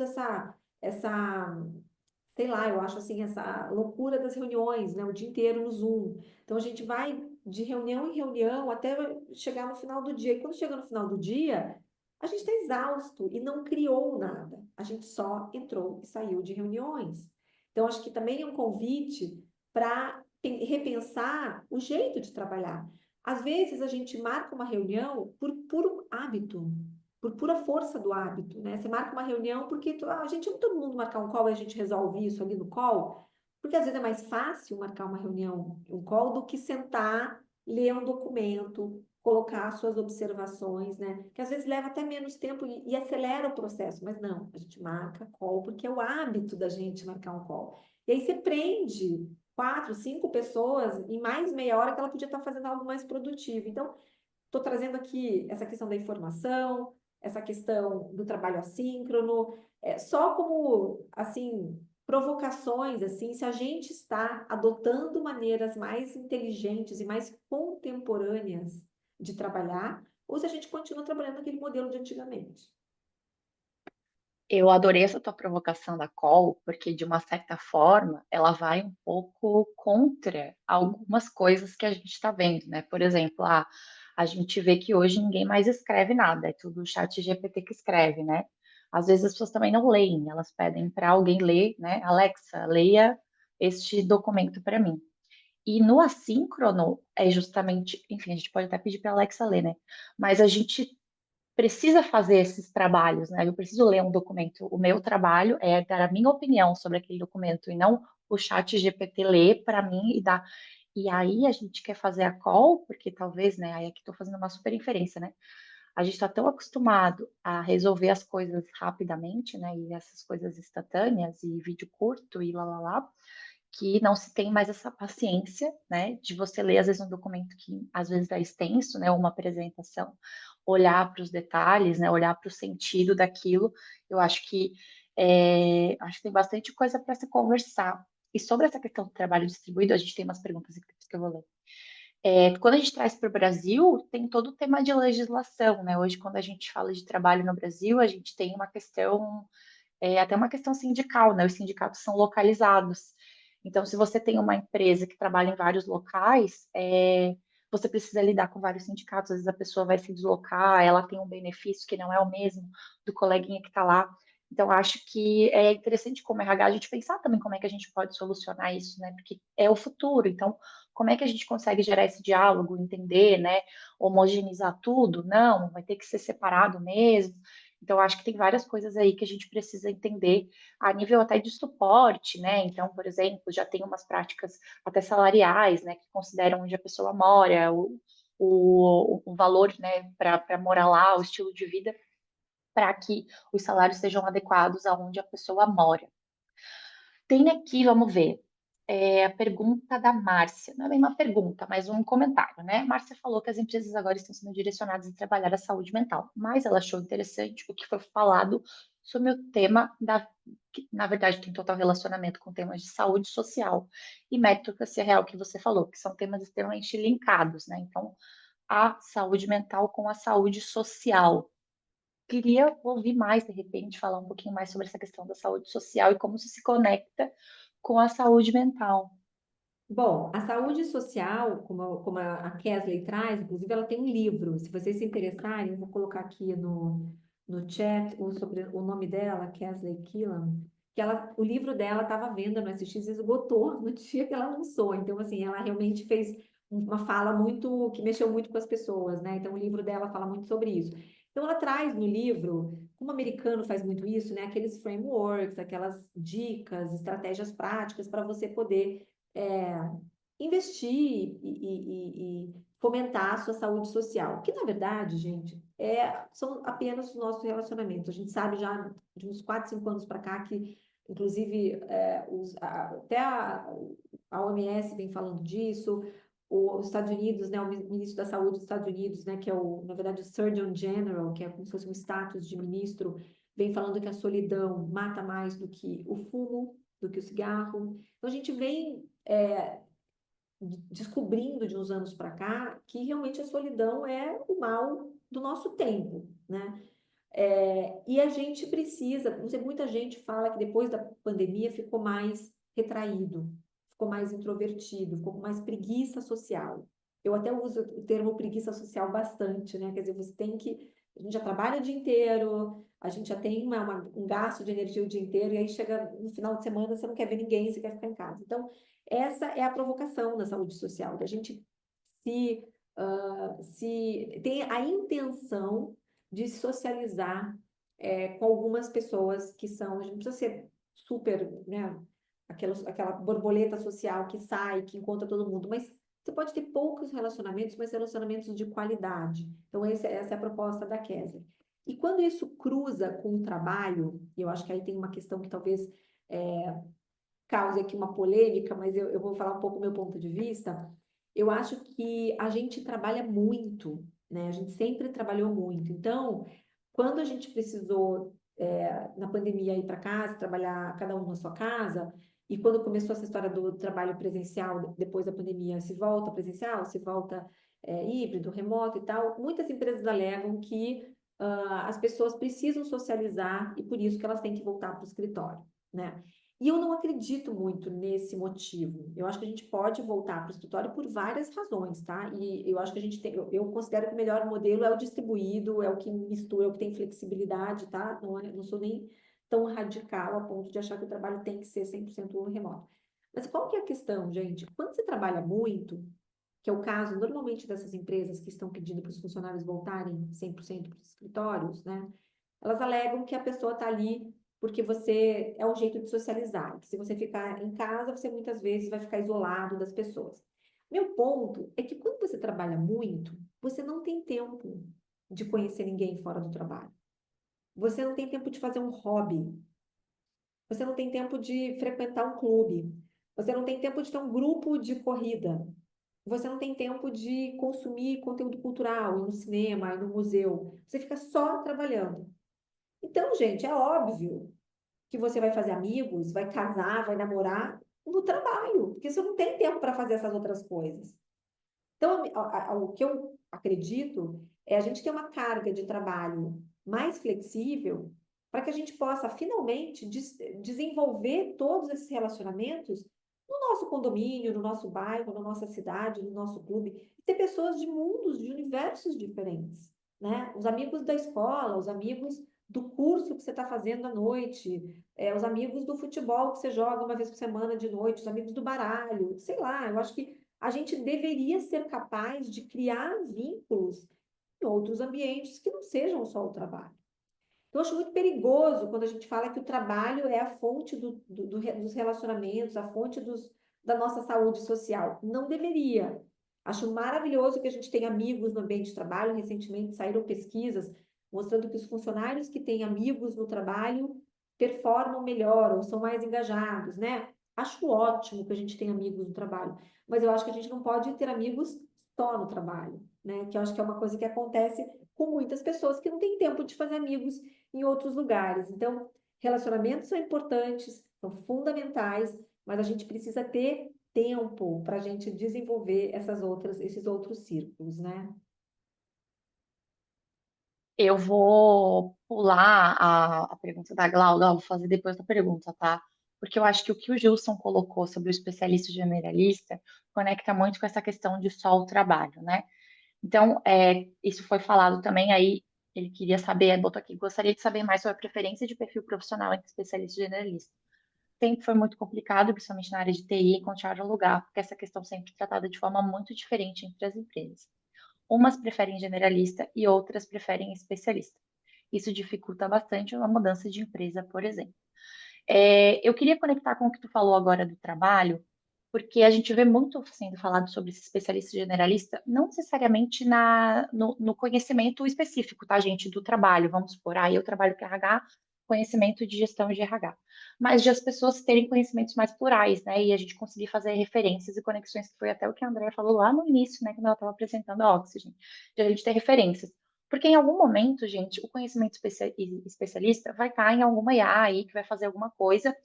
sei lá, eu acho assim, essa loucura das reuniões, né? O dia inteiro no Zoom. Então a gente vai de reunião em reunião até chegar no final do dia. E quando chega no final do dia, a gente está exausto e não criou nada. A gente só entrou e saiu de reuniões. Então, acho que também é um convite para repensar o jeito de trabalhar. Às vezes, a gente marca uma reunião por puro hábito, por pura força do hábito, né? Você marca uma reunião porque a gente não todo mundo marcar um call e a gente resolve isso ali no call, porque às vezes é mais fácil marcar uma reunião, um call, do que sentar, ler um documento, colocar suas observações, né? Que às vezes leva até menos tempo e acelera o processo, mas não, a gente marca call porque é o hábito da gente marcar um call. E aí você prende 4, 5 pessoas em mais meia hora que ela podia estar fazendo algo mais produtivo. Então, estou trazendo aqui essa questão da informação, essa questão do trabalho assíncrono, só como, assim, provocações, assim, se a gente está adotando maneiras mais inteligentes e mais contemporâneas de trabalhar, ou se a gente continua trabalhando naquele modelo de antigamente. Eu adorei essa tua provocação da call, porque de uma certa forma ela vai um pouco contra algumas coisas que a gente está vendo, né? Por exemplo, a gente vê que hoje ninguém mais escreve nada, é tudo o chat GPT que escreve, né? Às vezes as pessoas também não leem, elas pedem para alguém ler, né? Alexa, leia este documento para mim. E no assíncrono é justamente, enfim, a gente pode até pedir para a Alexa ler, né? Mas a gente precisa fazer esses trabalhos, né? Eu preciso ler um documento. O meu trabalho é dar a minha opinião sobre aquele documento e não o chat GPT ler para mim e dar. E aí a gente quer fazer a call, porque talvez, né? Aí aqui estou fazendo uma super inferência, né? a gente está tão acostumado a resolver as coisas rapidamente, né? E essas coisas instantâneas e vídeo curto e lá, que não se tem mais essa paciência, né? De você ler, às vezes, um documento que às vezes é extenso, né? Ou uma apresentação, olhar para os detalhes, né? Olhar para o sentido daquilo. Eu acho que tem bastante coisa para se conversar. E sobre essa questão do trabalho distribuído, a gente tem umas perguntas aqui que eu vou ler. Quando a gente traz para o Brasil, tem todo o tema de legislação, né? Hoje, quando a gente fala de trabalho no Brasil, a gente tem uma questão, até uma questão sindical, né? Os sindicatos são localizados. Então, se você tem uma empresa que trabalha em vários locais, você precisa lidar com vários sindicatos. Às vezes a pessoa vai se deslocar, ela tem um benefício que não é o mesmo do coleguinha que está lá. Então, acho que é interessante como RH a gente pensar também como é que a gente pode solucionar isso, né? Porque é o futuro. Então, como é que a gente consegue gerar esse diálogo, entender, né? Homogeneizar tudo? Não, vai ter que ser separado mesmo. Então, acho que tem várias coisas aí que a gente precisa entender a nível até de suporte, né? Então, por exemplo, já tem umas práticas até salariais, né? Que consideram onde a pessoa mora, o valor, né? Para morar lá, o estilo de vida, para que os salários sejam adequados aonde a pessoa mora. Tem aqui, vamos ver, a pergunta da Márcia. Não é bem uma pergunta, mas um comentário, né? Márcia falou que as empresas agora estão sendo direcionadas a trabalhar a saúde mental, mas ela achou interessante o que foi falado sobre o tema que, na verdade, tem total relacionamento com temas de saúde social e meritocracia real que você falou, que são temas extremamente linkados, né? Então, a saúde mental com a saúde social. Queria ouvir mais, de repente, falar um pouquinho mais sobre essa questão da saúde social e como isso se conecta com a saúde mental. Bom, a saúde social, como a Kesley traz, inclusive ela tem um livro. Se vocês se interessarem, eu vou colocar aqui no chat sobre o nome dela, Kesley Killam, que o livro dela estava à venda no SX e esgotou no dia que ela lançou. Então, assim, ela realmente fez uma fala muito, que mexeu muito com as pessoas, né? Então, o livro dela fala muito sobre isso. Então, ela traz no livro, como o americano faz muito isso, né? Aqueles frameworks, aquelas dicas, estratégias práticas para você poder investir e fomentar a sua saúde social. Que, na verdade, gente, são apenas os nossos relacionamentos. A gente sabe já de uns 4, 5 anos para cá que, inclusive, até a OMS vem falando disso, os Estados Unidos, né, o ministro da Saúde dos Estados Unidos, né, que é na verdade, o Surgeon General, que é como se fosse um status de ministro, vem falando que a solidão mata mais do que o fumo, do que o cigarro. Então, a gente vem descobrindo de uns anos para cá que realmente a solidão é o mal do nosso tempo, né? E a gente precisa, não sei, muita gente fala que depois da pandemia ficou mais retraído, ficou mais introvertido, ficou com mais preguiça social. Eu até uso o termo preguiça social bastante, né? Quer dizer, a gente já trabalha o dia inteiro, a gente já tem um gasto de energia o dia inteiro, e aí chega no final de semana, você não quer ver ninguém, você quer ficar em casa. Então, essa é a provocação da saúde social, da gente se tem a intenção de socializar com algumas pessoas que são, a gente não precisa ser super, né, aquela borboleta social que sai, que encontra todo mundo, mas você pode ter poucos relacionamentos, mas relacionamentos de qualidade. Então, essa é a proposta da Kesley. E quando isso cruza com o trabalho, eu acho que aí tem uma questão que talvez cause aqui uma polêmica, mas eu vou falar um pouco do meu ponto de vista. Eu acho que a gente trabalha muito, né? A gente sempre trabalhou muito. Então, quando a gente precisou, na pandemia, ir para casa, trabalhar cada um na sua casa, e quando começou essa história do trabalho presencial, depois da pandemia, se volta presencial, se volta híbrido, remoto e tal, muitas empresas alegam que as pessoas precisam socializar e por isso que elas têm que voltar para o escritório, né? E eu não acredito muito nesse motivo. Eu acho que a gente pode voltar para o escritório por várias razões, tá? E eu acho que a gente tem, eu considero que o melhor modelo é o distribuído, é o que mistura, é o que tem flexibilidade, tá? Não sou nem tão radical a ponto de achar que o trabalho tem que ser 100% remoto. Mas qual que é a questão, gente? Quando você trabalha muito, que é o caso normalmente dessas empresas que estão pedindo para os funcionários voltarem 100% para os escritórios, né? Elas alegam que a pessoa está ali porque você é um jeito de socializar. Que se você ficar em casa, você muitas vezes vai ficar isolado das pessoas. Meu ponto é que quando você trabalha muito, você não tem tempo de conhecer ninguém fora do trabalho. Você não tem tempo de fazer um hobby. Você não tem tempo de frequentar um clube. Você não tem tempo de ter um grupo de corrida. Você não tem tempo de consumir conteúdo cultural, ir no cinema, ir no museu. Você fica só trabalhando. Então, gente, é óbvio que você vai fazer amigos, vai casar, vai namorar no trabalho, porque você não tem tempo para fazer essas outras coisas. Então, o que eu acredito é a gente ter uma carga de trabalho mais flexível para que a gente possa finalmente desenvolver todos esses relacionamentos no nosso condomínio, no nosso bairro, na nossa cidade, no nosso clube, e ter pessoas de mundos, de universos diferentes, né? Os amigos da escola, os amigos do curso que você está fazendo à noite, os amigos do futebol que você joga uma vez por semana de noite, os amigos do baralho, sei lá, eu acho que a gente deveria ser capaz de criar vínculos em outros ambientes que não sejam só o trabalho. Então, eu acho muito perigoso quando a gente fala que o trabalho é a fonte dos relacionamentos, a fonte da nossa saúde social. Não deveria. Acho maravilhoso que a gente tenha amigos no ambiente de trabalho. Recentemente saíram pesquisas mostrando que os funcionários que têm amigos no trabalho performam melhor ou são mais engajados, né? Acho ótimo que a gente tenha amigos no trabalho, mas eu acho que a gente não pode ter amigos só no trabalho, né? Que eu acho que é uma coisa que acontece com muitas pessoas que não têm tempo de fazer amigos em outros lugares. Então, relacionamentos são importantes, são fundamentais, mas a gente precisa ter tempo para a gente desenvolver esses outros círculos, né? Eu vou pular a pergunta da Glauda, vou fazer depois da pergunta, tá? Porque eu acho que o que o Gilson colocou sobre o especialista generalista conecta muito com essa questão de só o trabalho, né? Então, isso foi falado também, aí ele queria saber, botou aqui, gostaria de saber mais sobre a preferência de perfil profissional entre especialista e generalista. Sempre foi muito complicado, principalmente na área de TI, encontrar um lugar, porque essa questão sempre é tratada de forma muito diferente entre as empresas. Umas preferem generalista e outras preferem especialista. Isso dificulta bastante uma mudança de empresa, por exemplo. Eu queria conectar com o que tu falou agora do trabalho, porque a gente vê muito sendo falado sobre esse especialista generalista, não necessariamente no conhecimento específico, tá, gente, do trabalho. Vamos supor, eu trabalho com RH, conhecimento de gestão de RH. Mas de as pessoas terem conhecimentos mais plurais, né? E a gente conseguir fazer referências e conexões, que foi até o que a Andrea falou lá no início, né, quando ela estava apresentando a Oxygen, de a gente ter referências. Porque em algum momento, gente, o conhecimento especialista vai estar em alguma IA aí que vai fazer alguma coisa,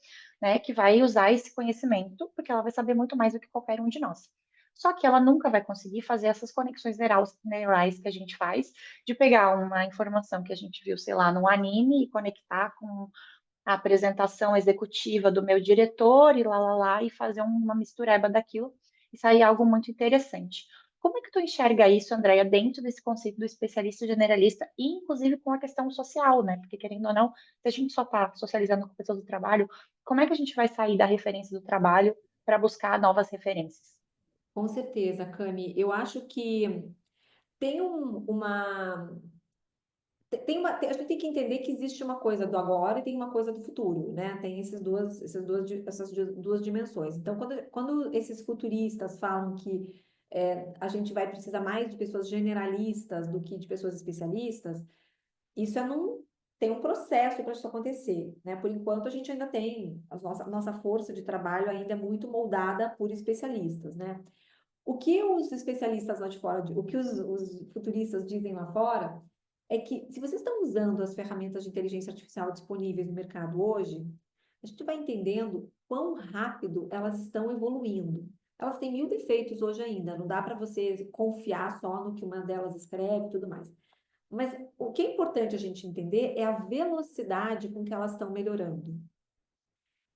né, que vai usar esse conhecimento, porque ela vai saber muito mais do que qualquer um de nós. Só que ela nunca vai conseguir fazer essas conexões neurais que a gente faz, de pegar uma informação que a gente viu, sei lá, num anime e conectar com a apresentação executiva do meu diretor e lá, e fazer uma mistureba daquilo e sair algo muito interessante. Como é que tu enxerga isso, Andréia, dentro desse conceito do especialista generalista e, inclusive, com a questão social, né? Porque, querendo ou não, se a gente só está socializando com pessoas do trabalho, como é que a gente vai sair da referência do trabalho para buscar novas referências? Com certeza, Cami. Eu acho que tem a gente tem que entender que existe uma coisa do agora e tem uma coisa do futuro, né? Tem essas duas dimensões. Então, quando esses futuristas falam que a gente vai precisar mais de pessoas generalistas do que de pessoas especialistas, isso tem um processo para isso acontecer, né? Por enquanto, a gente ainda tem, nossa força de trabalho ainda é muito moldada por especialistas, né? O que os especialistas lá de fora, o que os futuristas dizem lá fora, é que se vocês estão usando as ferramentas de inteligência artificial disponíveis no mercado hoje, a gente vai entendendo quão rápido elas estão evoluindo. Elas têm mil defeitos hoje ainda, não dá para você confiar só no que uma delas escreve e tudo mais. Mas o que é importante a gente entender é a velocidade com que elas estão melhorando.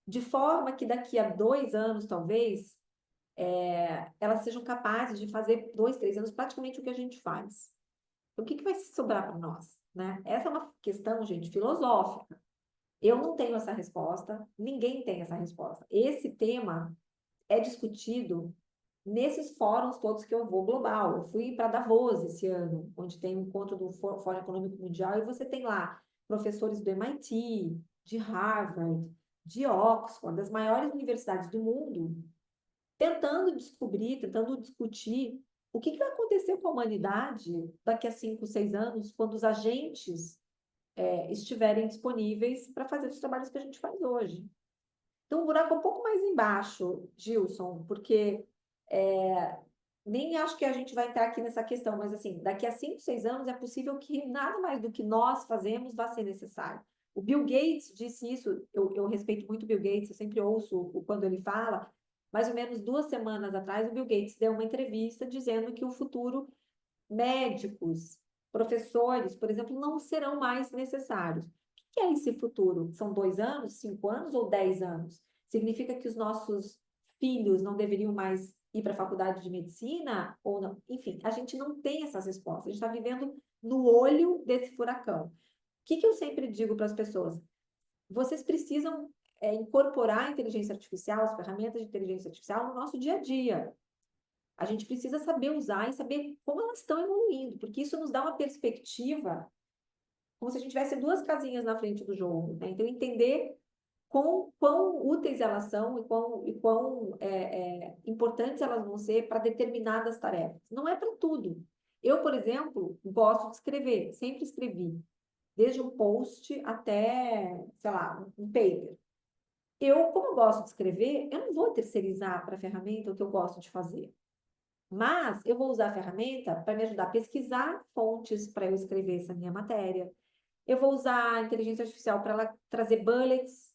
De forma que daqui a 2 anos, talvez, elas sejam capazes de fazer 2, 3 anos praticamente o que a gente faz. Então, o que vai sobrar para nós, né? Essa é uma questão, gente, filosófica. Eu não tenho essa resposta, ninguém tem essa resposta. Esse tema é discutido nesses fóruns todos que eu vou global. Eu fui para Davos esse ano, onde tem um encontro do Fórum Econômico Mundial, e você tem lá professores do MIT, de Harvard, de Oxford, das maiores universidades do mundo, tentando descobrir, tentando discutir O que vai acontecer com a humanidade daqui a 5, 6 anos, quando os agentes estiverem disponíveis para fazer os trabalhos que a gente faz hoje? Então, o buraco é um pouco mais embaixo, Gilson, porque nem acho que a gente vai entrar aqui nessa questão, mas assim, daqui a 5, 6 anos é possível que nada mais do que nós fazemos vá ser necessário. O Bill Gates disse isso, eu respeito muito o Bill Gates, eu sempre ouço quando ele fala. Mais ou menos 2 semanas atrás, o Bill Gates deu uma entrevista dizendo que o futuro, médicos, professores, por exemplo, não serão mais necessários. O que é esse futuro? São 2 anos, 5 anos ou 10 anos? Significa que os nossos filhos não deveriam mais ir para a faculdade de medicina ou não? Enfim, a gente não tem essas respostas. A gente está vivendo no olho desse furacão. O que eu sempre digo para as pessoas? Vocês precisam incorporar a inteligência artificial, as ferramentas de inteligência artificial no nosso dia a dia. A gente precisa saber usar e saber como elas estão evoluindo, porque isso nos dá uma perspectiva, como se a gente tivesse 2 casinhas na frente do jogo, né? Então, entender quão úteis elas são e quão importantes elas vão ser para determinadas tarefas. Não é para tudo. Eu, por exemplo, gosto de escrever, sempre escrevi, desde um post até, sei lá, um paper. Como eu gosto de escrever, eu não vou terceirizar para a ferramenta o que eu gosto de fazer. Mas eu vou usar a ferramenta para me ajudar a pesquisar fontes para eu escrever essa minha matéria. Eu vou usar a inteligência artificial para ela trazer bullets,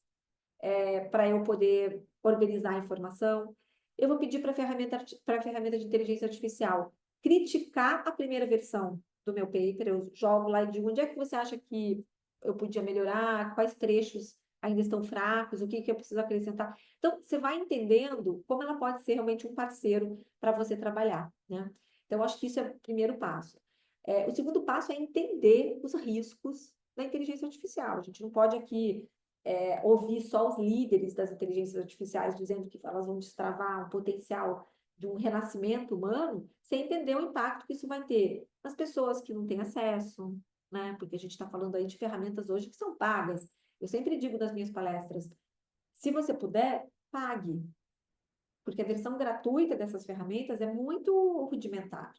para eu poder organizar a informação. Eu vou pedir para a ferramenta de inteligência artificial criticar a primeira versão do meu paper. Eu jogo lá e digo onde é que você acha que eu podia melhorar, quais trechos ainda estão fracos, o que eu preciso acrescentar. Então, você vai entendendo como ela pode ser realmente um parceiro para você trabalhar, né? Então, eu acho que isso é o primeiro passo. O segundo passo é entender os riscos da inteligência artificial. A gente não pode aqui ouvir só os líderes das inteligências artificiais dizendo que elas vão destravar um potencial de um renascimento humano, sem entender o impacto que isso vai ter nas pessoas que não têm acesso, né? Porque a gente está falando aí de ferramentas hoje que são pagas. Eu sempre digo nas minhas palestras, se você puder, pague, porque a versão gratuita dessas ferramentas é muito rudimentar.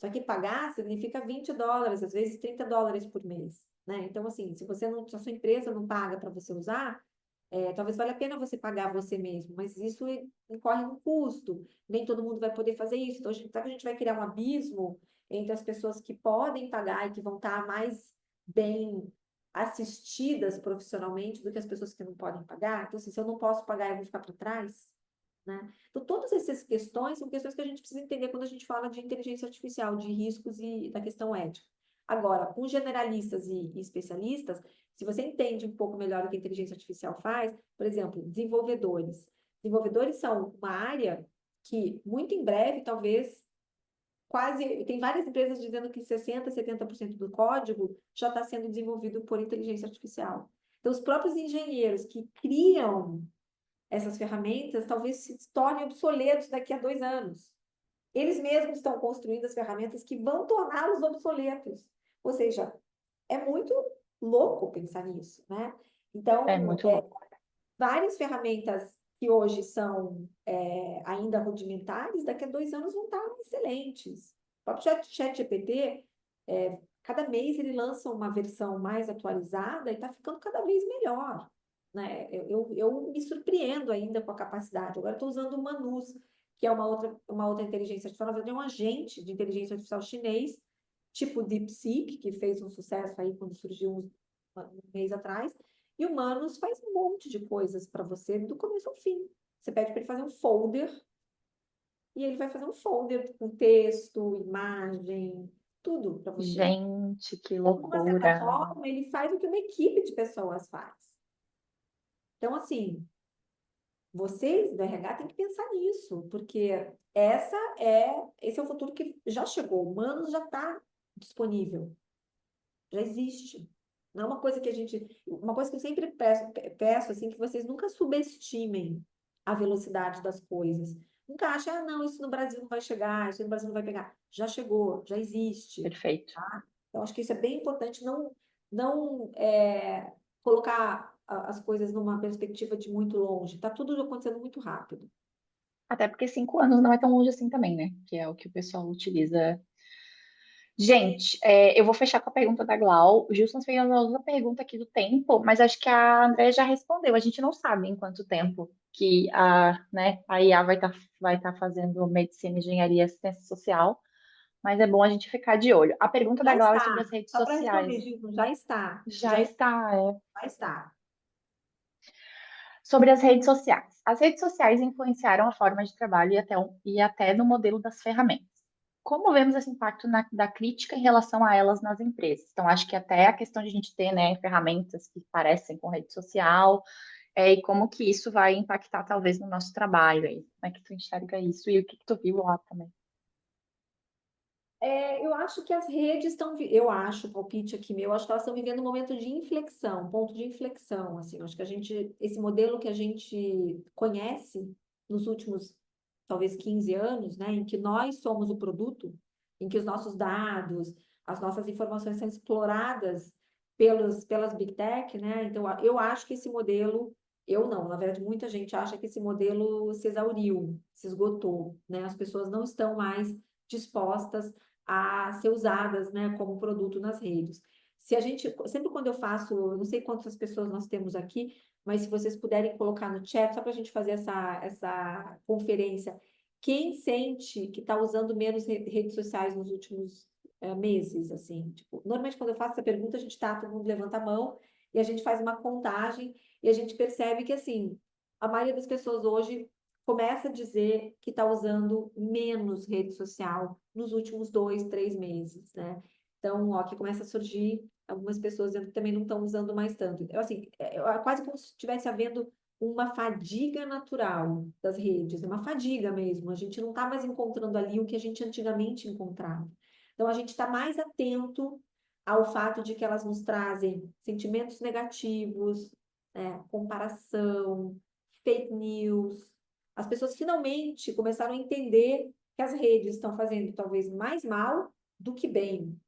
Só que pagar significa $20, às vezes $30 por mês, né? Então, assim, se a sua empresa não paga para você usar, talvez valha a pena você pagar você mesmo, mas isso incorre um custo. Nem todo mundo vai poder fazer isso. Então, sabe que a gente vai criar um abismo entre as pessoas que podem pagar e que vão estar mais bem assistidas profissionalmente do que as pessoas que não podem pagar? Então, assim, se eu não posso pagar, eu vou ficar para trás, né? Então, todas essas questões são questões que a gente precisa entender quando a gente fala de inteligência artificial, de riscos e da questão ética. Agora, com generalistas e especialistas, se você entende um pouco melhor o que a inteligência artificial faz, por exemplo, desenvolvedores. Desenvolvedores são uma área que, muito em breve, talvez, tem várias empresas dizendo que 60%, 70% do código já está sendo desenvolvido por inteligência artificial. Então, os próprios engenheiros que criam essas ferramentas talvez se tornem obsoletos daqui a 2 anos. Eles mesmos estão construindo as ferramentas que vão torná-los obsoletos. Ou seja, é muito louco pensar nisso, né? Então, É muito louco. várias ferramentas que hoje são ainda rudimentares, daqui a 2 anos vão estar excelentes. O próprio ChatGPT, cada mês ele lança uma versão mais atualizada e está ficando cada vez melhor, né? Eu me surpreendo ainda com a capacidade. Agora estou usando o Manus, que é uma outra inteligência artificial, na verdade é um agente de inteligência artificial chinês, tipo DeepSeek, que fez um sucesso aí quando surgiu um mês atrás, e o Manus faz um monte de coisas para você do começo ao fim. Você pede para ele fazer um folder, e ele vai fazer um folder com texto, imagem, tudo para você. Gente, que Então, de uma certa loucura. forma, ele faz o que uma equipe de pessoas faz. Então, assim, vocês do RH têm que pensar nisso, porque esse é o futuro que já chegou. O Manus já está disponível, já existe. Não é uma coisa que uma coisa que eu sempre peço assim, que vocês nunca subestimem a velocidade das coisas. Nunca achem, não, isso no Brasil não vai chegar, isso no Brasil não vai pegar. Já chegou, já existe. Perfeito. Tá? Então, acho que isso é bem importante, não colocar as coisas numa perspectiva de muito longe. Está tudo acontecendo muito rápido. Até porque 5 anos não é tão longe assim também, né? Que é o que o pessoal utiliza. Gente, eu vou fechar com a pergunta da Glau. O Gilson fez uma outra pergunta aqui do tempo, mas acho que a André já respondeu. A gente não sabe em quanto tempo que a IA vai tá fazendo medicina, engenharia e assistência social, mas é bom a gente ficar de olho. A pergunta da Já Glau é sobre as está. redes Só para sociais. responder, Gilson, já está. Já está, Já está. sobre as redes sociais. As redes sociais influenciaram a forma de trabalho e até no modelo das ferramentas. Como vemos esse impacto da crítica em relação a elas nas empresas? Então, acho que até a questão de a gente ter, né, ferramentas que parecem com rede social, e como que isso vai impactar, talvez, no nosso trabalho aí. Como é que tu enxerga isso? E o que tu viu lá também? Eu acho que as redes eu acho, palpite aqui meu, acho que elas estão vivendo um momento de inflexão, um ponto de inflexão, assim, eu acho que esse modelo que a gente conhece nos últimos, talvez 15 anos, né, em que nós somos o produto, em que os nossos dados, as nossas informações são exploradas pelas Big Tech, né, então eu acho que esse modelo, eu não, na verdade muita gente acha que esse modelo se exauriu, se esgotou, né, as pessoas não estão mais dispostas a ser usadas, né, como produto nas redes. Se a gente, sempre quando eu faço, eu não sei quantas pessoas nós temos aqui, mas se vocês puderem colocar no chat, só para a gente fazer essa conferência, quem sente que está usando menos redes sociais nos últimos meses, assim, tipo, normalmente quando eu faço essa pergunta, todo mundo levanta a mão e a gente faz uma contagem e a gente percebe que, assim, a maioria das pessoas hoje começa a dizer que está usando menos rede social nos últimos 2, 3 meses, né? Então, ó, aqui começa a surgir algumas pessoas dizendo que também não estão usando mais tanto. Então, assim, é quase como se estivesse havendo uma fadiga natural das redes, uma fadiga mesmo. A gente não está mais encontrando ali o que a gente antigamente encontrava. Então, a gente está mais atento ao fato de que elas nos trazem sentimentos negativos, comparação, fake news. As pessoas finalmente começaram a entender que as redes estão fazendo talvez mais mal do que bem.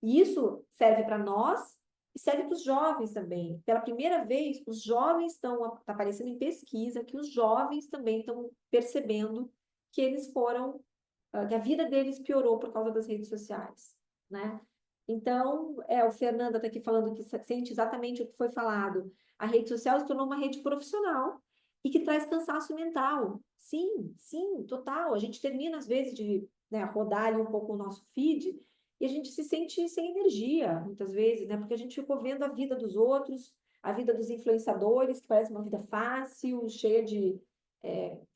E isso serve para nós e serve para os jovens também. Pela primeira vez, os jovens está aparecendo em pesquisa que os jovens também estão percebendo que eles que a vida deles piorou por causa das redes sociais, né? Então, o Fernanda está aqui falando que sente exatamente o que foi falado. A rede social se tornou uma rede profissional e que traz cansaço mental. Sim, sim, total. A gente termina, às vezes, de, né, rodar ali um pouco o nosso feed e a gente se sente sem energia, muitas vezes, né? Porque a gente ficou vendo a vida dos outros, a vida dos influenciadores, que parece uma vida fácil, cheia de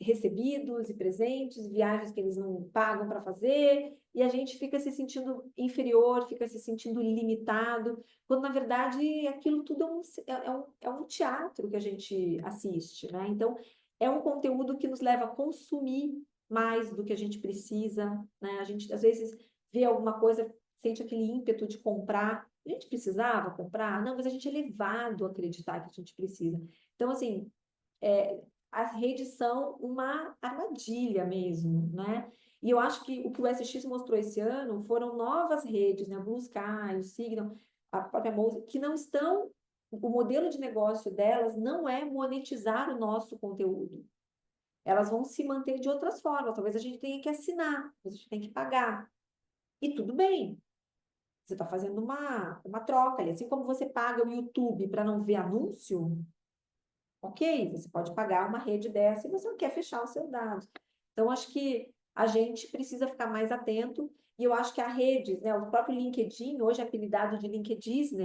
recebidos e presentes, viagens que eles não pagam para fazer, e a gente fica se sentindo inferior, fica se sentindo limitado, quando na verdade aquilo tudo é um teatro que a gente assiste, né? Então, é um conteúdo que nos leva a consumir mais do que a gente precisa, né? A gente às vezes vê alguma coisa, sente aquele ímpeto de comprar. A gente precisava comprar? Não, mas a gente é levado a acreditar que a gente precisa. Então, assim, é, as redes são uma armadilha mesmo, né? E eu acho que o SX mostrou esse ano foram novas redes, né? O Blue Sky, o Signal, a própria Moza, que não estão. O modelo de negócio delas não é monetizar o nosso conteúdo. Elas vão se manter de outras formas. Talvez a gente tenha que assinar, a gente tem que pagar. E tudo bem. Você está fazendo uma troca ali. Assim como você paga o YouTube para não ver anúncio, ok, você pode pagar uma rede dessa e você não quer fechar os seus dados. Então, acho que a gente precisa ficar mais atento e eu acho que a rede, né, o próprio LinkedIn, hoje é apelidado de LinkedIn,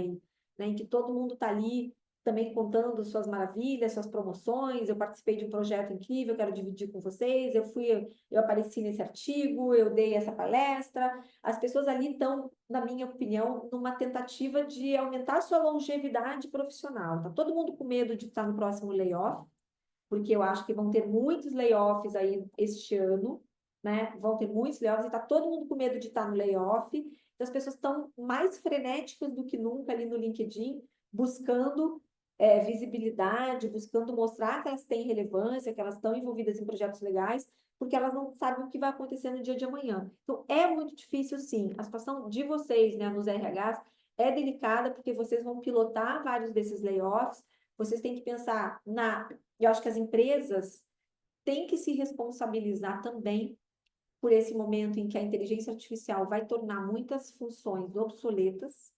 né, em que todo mundo está ali também contando suas maravilhas, suas promoções. Eu participei de um projeto incrível, quero dividir com vocês. Eu apareci nesse artigo, eu dei essa palestra. As pessoas ali estão, na minha opinião, numa tentativa de aumentar sua longevidade profissional. Tá todo mundo com medo de estar no próximo layoff, porque eu acho que vão ter muitos layoffs aí este ano, né? Vão ter muitos layoffs e está todo mundo com medo de estar no layoff. Então, as pessoas estão mais frenéticas do que nunca ali no LinkedIn, buscando visibilidade, buscando mostrar que elas têm relevância, que elas estão envolvidas em projetos legais, porque elas não sabem o que vai acontecer no dia de amanhã. Então, é muito difícil, sim. A situação de vocês, né, nos RHs, é delicada, porque vocês vão pilotar vários desses layoffs, vocês têm que pensar eu acho que as empresas tem que se responsabilizar também por esse momento em que a inteligência artificial vai tornar muitas funções obsoletas.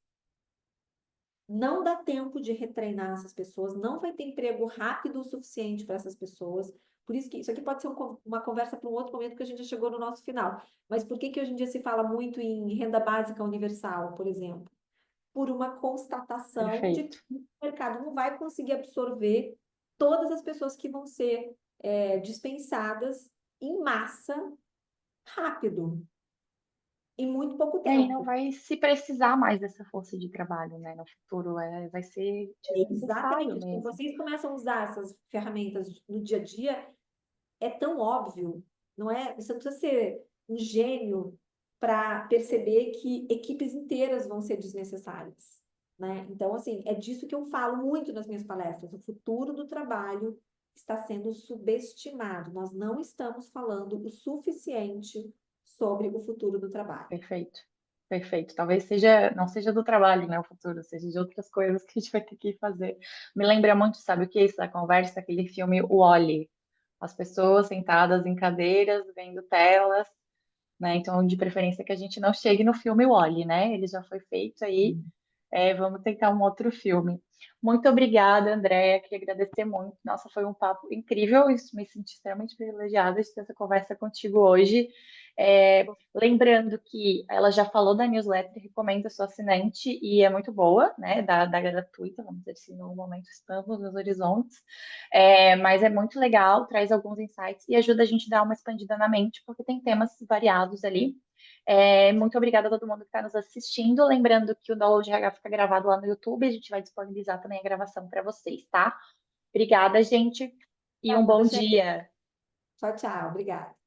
Não dá tempo de retreinar essas pessoas, não vai ter emprego rápido o suficiente para essas pessoas. Por isso que isso aqui pode ser uma conversa para um outro momento, que a gente já chegou no nosso final. Mas por que que hoje em dia se fala muito em renda básica universal, por exemplo? Por uma constatação de que Perfeito. o mercado não vai conseguir absorver todas as pessoas que vão ser dispensadas em massa rápido, em muito pouco E aí não tempo. vai se precisar mais dessa força de trabalho, né? No futuro vai ser desnecessário Exatamente. Quando mesmo. vocês começam a usar essas ferramentas no dia a dia, é tão óbvio, não é? Você não precisa ser um gênio para perceber que equipes inteiras vão ser desnecessárias, né? Então, assim, é disso que eu falo muito nas minhas palestras. O futuro do trabalho está sendo subestimado. Nós não estamos falando o suficiente sobre o futuro do trabalho. Perfeito. Perfeito. Talvez seja, não seja do trabalho, né, o futuro, seja de outras coisas que a gente vai ter que fazer. Me lembra muito, sabe o que é isso da conversa? Aquele filme O Wall-E. As pessoas sentadas em cadeiras, vendo telas, né? Então, de preferência que a gente não chegue no filme Wall-E, né? Ele já foi feito aí. Vamos tentar um outro filme. Muito obrigada, Andréia. Queria agradecer muito. Nossa, foi um papo incrível. Isso, me senti extremamente privilegiada de ter essa conversa contigo hoje. Lembrando que ela já falou da newsletter, recomendo a sua assinante e é muito boa, né? Da gratuita, vamos dizer assim, no momento estamos nos horizontes. Mas é muito legal, traz alguns insights e ajuda a gente a dar uma expandida na mente, porque tem temas variados ali. Muito obrigada a todo mundo que está nos assistindo. Lembrando que o Download RH fica gravado lá no YouTube, a gente vai disponibilizar também a gravação para vocês, tá? Obrigada, gente, e um bom Obrigada, gente. dia. Tchau, tchau. Obrigada.